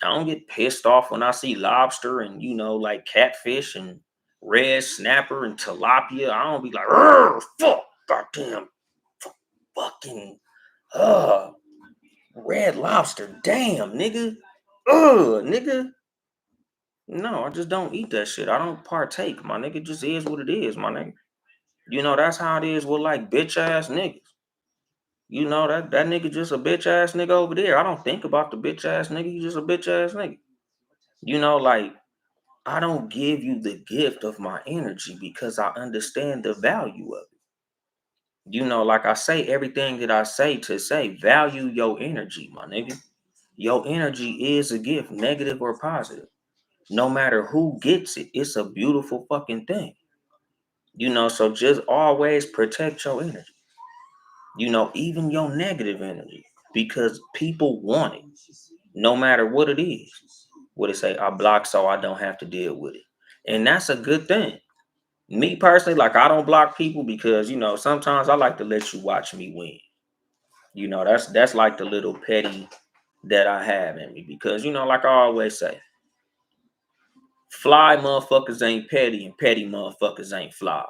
Speaker 1: I don't get pissed off when I see lobster and, you know, like catfish and red snapper and tilapia. I don't be like, fuck, goddamn, fucking, uh, red lobster. Damn, nigga. Nigga. No, I just don't eat that shit. I don't partake. My nigga just is what it is, my nigga. You know, that's how it is with like bitch ass niggas. You know, that nigga just a bitch ass nigga over there. I don't think about the bitch ass nigga. He just a bitch ass nigga. You know, like I don't give you the gift of my energy because I understand the value of it. You know, like I say everything that I say to say, value your energy, my nigga. Your energy is a gift, negative or positive. No matter who gets it, it's a beautiful fucking thing. You know, so just always protect your energy. You know, even your negative energy, because people want it, no matter what it is. What it say? I block so I don't have to deal with it, and that's a good thing. Me personally, like I don't block people because you know sometimes I like to let you watch me win. You know, that's like the little petty that I have in me because you know, like I always say, fly motherfuckers ain't petty and petty motherfuckers ain't fly.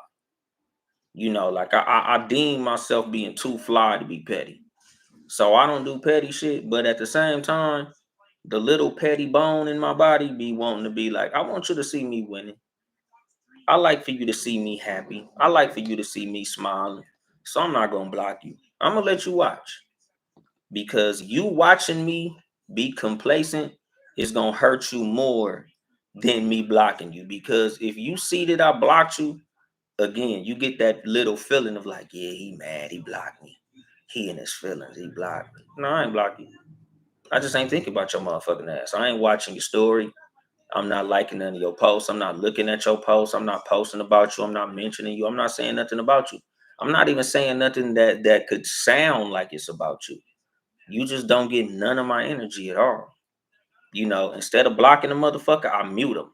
Speaker 1: You know, like I deem myself being too fly to be petty. So I don't do petty shit, but at the same time, the little petty bone in my body be wanting to be like, I want you to see me winning. I like for you to see me happy. I like for you to see me smiling. So I'm not gonna block you. I'm gonna let you watch. Because you watching me be complacent is gonna hurt you more than me blocking you. Because if you see that I blocked you, again, you get that little feeling of like, yeah, he mad, he blocked me. He in his feelings, he blocked me. No, I ain't blocked you. I just ain't thinking about your motherfucking ass. I ain't watching your story. I'm not liking none of your posts. I'm not looking at your posts. I'm not posting about you. I'm not mentioning you. I'm not saying nothing about you. I'm not even saying nothing that could sound like it's about you. You just don't get none of my energy at all. You know, instead of blocking a motherfucker, I mute them.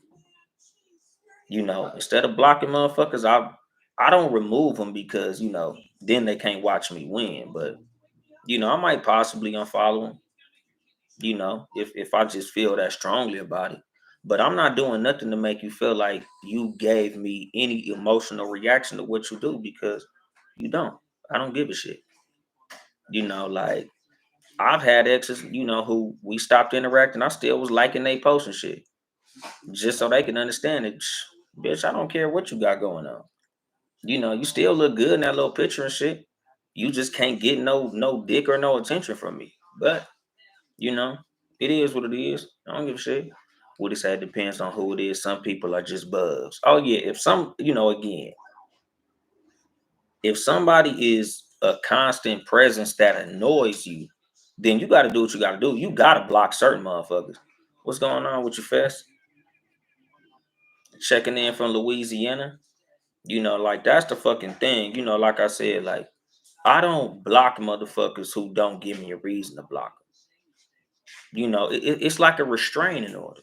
Speaker 1: You know, instead of blocking motherfuckers, I don't remove them because you know then they can't watch me win. But you know, I might possibly unfollow them. You know, if I just feel that strongly about it. But I'm not doing nothing to make you feel like you gave me any emotional reaction to what you do because you don't. I don't give a shit. You know, like I've had exes, you know, who we stopped interacting. I still was liking they posts and shit. Just so they can understand it. Bitch, I don't care what you got going on. You know, you still look good in that little picture and shit. You just can't get no dick or no attention from me. But you know, it is what it is. I don't give a shit. What it say depends on who it is. Some people are just buzz. Oh yeah, if some, you know, again, if somebody is a constant presence that annoys you, then you got to do what you got to do. You got to block certain motherfuckers. What's going on with your fest? Checking in from Louisiana. You know, like that's the fucking thing. You know, like I said, like I don't block motherfuckers who don't give me a reason to block them. You know, it's like a restraining order.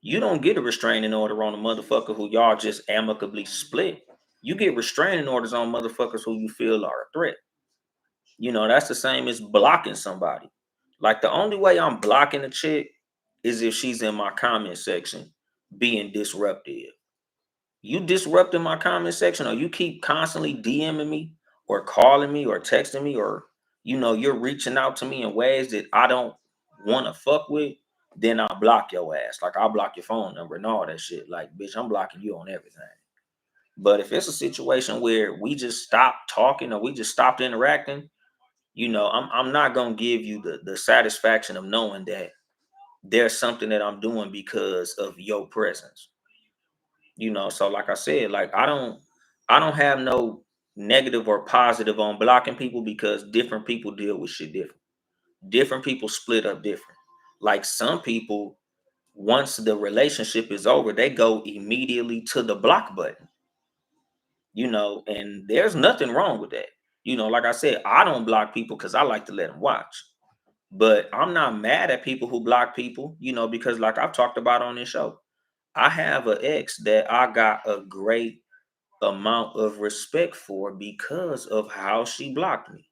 Speaker 1: You don't get a restraining order on a motherfucker who y'all just amicably split. You get restraining orders on motherfuckers who you feel are a threat. You know, that's the same as blocking somebody. Like the only way I'm blocking a chick is if she's in my comment section being disruptive. You disrupting my comment section or you keep constantly DMing me or calling me or texting me or you know you're reaching out to me in ways that I don't want to fuck with, then I'll block your ass. Like I'll block your phone number and all that shit. Like, bitch, I'm blocking you on everything. But if it's a situation where we just stopped talking or we just stopped interacting, you know, I'm not gonna give you the satisfaction of knowing that there's something that I'm doing because of your presence. You know, so like I said, like I don't have no negative or positive on blocking people because different people deal with shit different. Different people split up different. Like some people, once the relationship is over, they go immediately to the block button, and there's nothing wrong with that. Like I said, I don't block people because I like to let them watch. But I'm not mad at people who block people, because like I've talked about on this show, I have an ex that I got a great amount of respect for because of how she blocked me.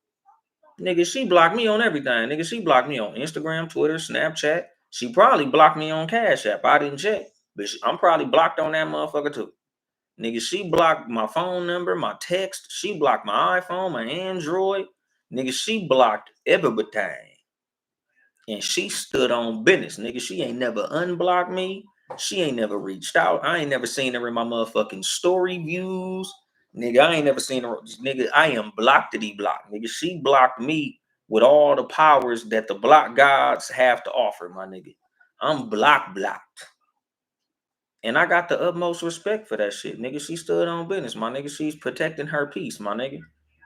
Speaker 1: Nigga, she blocked me on everything. Nigga, she blocked me on Instagram, Twitter, Snapchat. She probably blocked me on Cash App. I didn't check, but I'm probably blocked on that motherfucker too. Nigga, she blocked my phone number, my text. She blocked my iPhone, my Android. Nigga, she blocked everything. And she stood on business, nigga. She ain't never unblocked me. She ain't never reached out. I ain't never seen her in my motherfucking story views. Nigga, I ain't never seen her. Nigga, I am blocked. Nigga, she blocked me with all the powers that the block gods have to offer, my nigga. I'm blocked. And I got the utmost respect for that shit. Nigga, she stood on business, my nigga. She's protecting her peace, my nigga.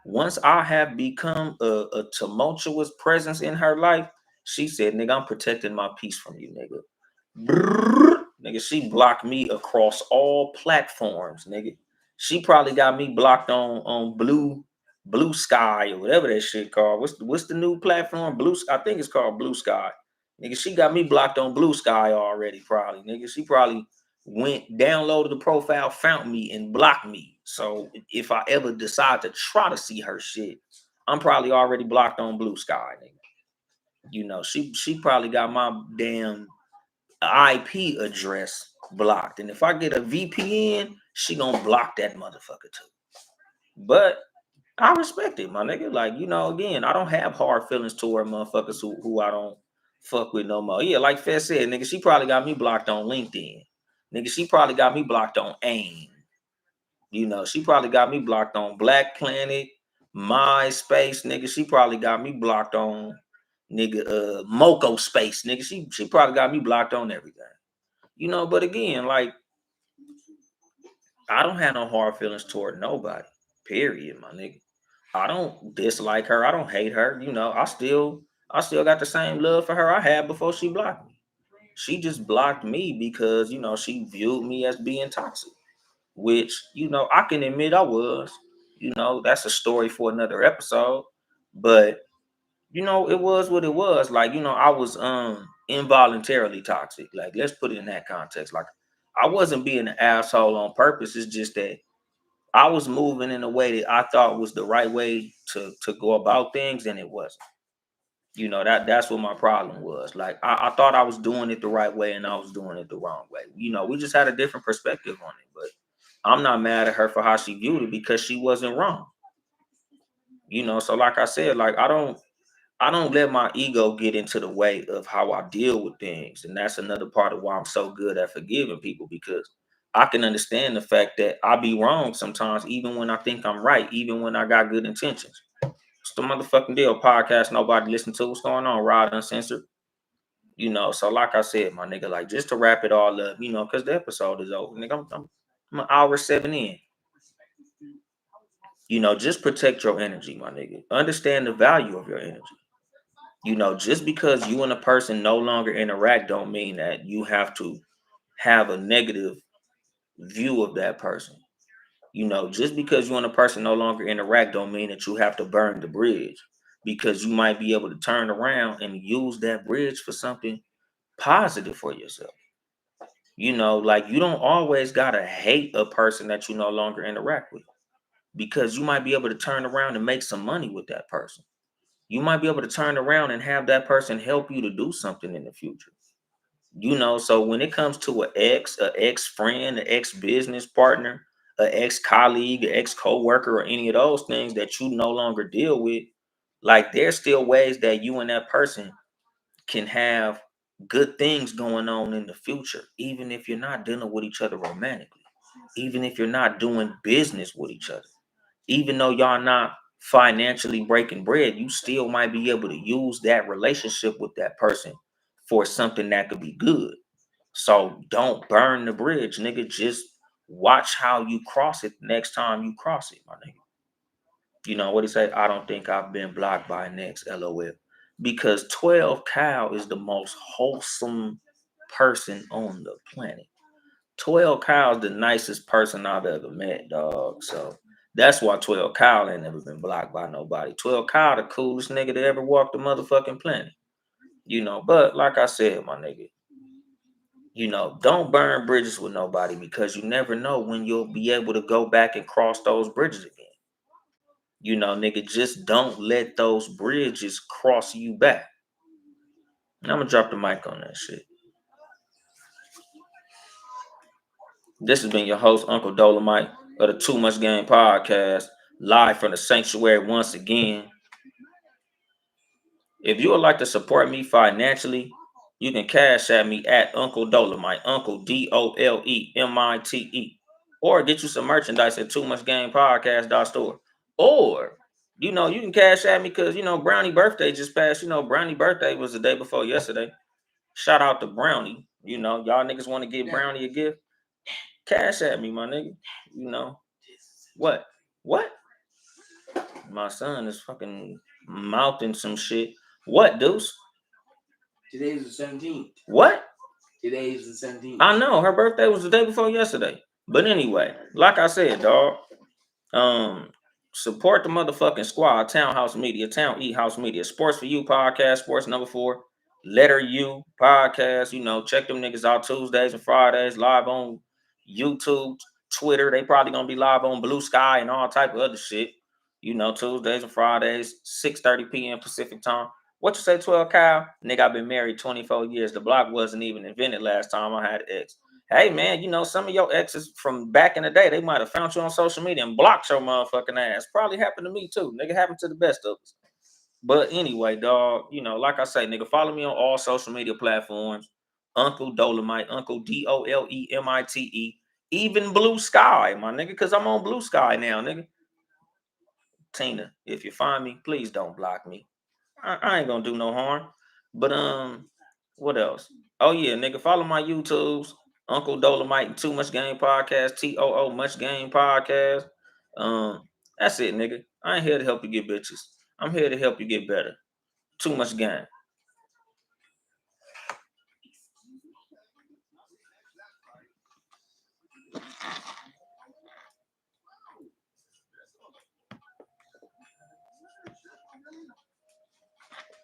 Speaker 1: Once I have become a tumultuous presence in her life, she said, nigga, I'm protecting my peace from you, nigga. Brrr. Nigga, she blocked me across all platforms, nigga. She probably got me blocked on Blue Sky or whatever that shit called. What's the new platform? I think it's called Blue Sky. Nigga, she got me blocked on Blue Sky already, probably. Nigga, she probably went, downloaded the profile, found me, and blocked me. So if I ever decide to try to see her shit, I'm probably already blocked on Blue Sky, nigga. She probably got my damn IP address blocked. And if I get a VPN, she gonna block that motherfucker too. But I respect it, my nigga. Like, again, I don't have hard feelings toward motherfuckers who I don't fuck with no more. Yeah, like Fed said, nigga, she probably got me blocked on LinkedIn. Nigga, she probably got me blocked on AIM. She probably got me blocked on Black Planet, MySpace, nigga. She probably got me blocked on Moco Space, nigga. She probably got me blocked on everything. But again, like, I don't have no hard feelings toward nobody. Period, my nigga. I don't dislike her. I don't hate her. I still got the same love for her I had before she blocked me. She just blocked me because, she viewed me as being toxic, which, I can admit I was. That's a story for another episode. But, it was what it was. Like, I was involuntarily toxic. Like, let's put it in that context. Like, I wasn't being an asshole on purpose. It's just that I was moving in a way that I thought was the right way to go about things, and it wasn't. That's what my problem was. Like, I thought I was doing it the right way, and I was doing it the wrong way. We just had a different perspective on it. But I'm not mad at her for how she viewed it because she wasn't wrong. So like I said, like, I don't let my ego get into the way of how I deal with things. And that's another part of why I'm so good at forgiving people, because I can understand the fact that I be wrong sometimes, even when I think I'm right, even when I got good intentions. It's the motherfucking deal. Podcast nobody listen to. What's going on, Rod Uncensored? So like I said, my nigga, like, just to wrap it all up, because the episode is over. Nigga, I'm an hour 7 in. Just protect your energy, my nigga. Understand the value of your energy. Just because you and a person no longer interact don't mean that you have to have a negative view of that person. Just because you and a person no longer interact don't mean that you have to burn the bridge, because you might be able to turn around and use that bridge for something positive for yourself. Like, you don't always gotta hate a person that you no longer interact with, because you might be able to turn around and make some money with that person. You might be able to turn around and have that person help you to do something in the future. So when it comes to an ex friend, an ex business partner, an ex colleague, an ex co-worker, or any of those things that you no longer deal with, like, there's still ways that you and that person can have good things going on in the future, even if you're not dealing with each other romantically, even if you're not doing business with each other, even though y'all not financially breaking bread, you still might be able to use that relationship with that person for something that could be good. So don't burn the bridge, nigga. Just watch how you cross it next time you cross it, my nigga. What he say? I don't think I've been blocked by an ex, LOL. because 12 Cal is the most wholesome person on the planet. 12 Cal is the nicest person I've ever met, dog. So that's why 12 Cal ain't never been blocked by nobody. 12 Cal the coolest nigga to ever walk the motherfucking planet. But like I said, my nigga, don't burn bridges with nobody because you never know when you'll be able to go back and cross those bridges again. Nigga, just don't let those bridges cross you back. And I'm gonna drop the mic on that shit. This has been your host, Uncle Dolemite of the Too Much Game Podcast, live from the sanctuary once again. If you would like to support me financially, you can cash at me at Uncle Dolemite, Uncle Dolemite, or get you some merchandise at Too Much Game Podcast.store. Or, you can cash at me because, Brownie birthday just passed. Brownie birthday was the day before yesterday. Shout out to Brownie. Y'all niggas want to give Brownie a gift? Cash at me, my nigga. What? What? My son is fucking mouthing some shit. What, Deuce?
Speaker 2: Today's the 17th.
Speaker 1: What?
Speaker 2: Today's the 17th.
Speaker 1: I know. Her birthday was the day before yesterday. But anyway, like I said, dog, support the motherfucking squad, Townhouse Media, Town E House Media, Sports for You podcast, Sports number 4, Letter U podcast. Check them niggas out Tuesdays and Fridays, live on YouTube, Twitter. They probably gonna be live on Blue Sky and all type of other shit. Tuesdays and Fridays, 6:30 p.m. Pacific time. What you say, 12 Kyle? Nigga, I've been married 24 years. The block wasn't even invented last time I had an ex. Hey, man, some of your exes from back in the day, they might have found you on social media and blocked your motherfucking ass. Probably happened to me, too. Nigga, happened to the best of us. But anyway, dog, like I say, nigga, follow me on all social media platforms. Uncle Dolemite, Uncle Dolemite, even Blue Sky, my nigga, because I'm on Blue Sky now, nigga. Tina, if you find me, please don't block me. I ain't gonna do no harm. But what else? Oh yeah, nigga, follow my YouTubes, Uncle Dolemite and Too Much Game Podcast, TOO Much Game Podcast. That's it, nigga. I ain't here to help you get bitches. I'm here to help you get better. Too much game.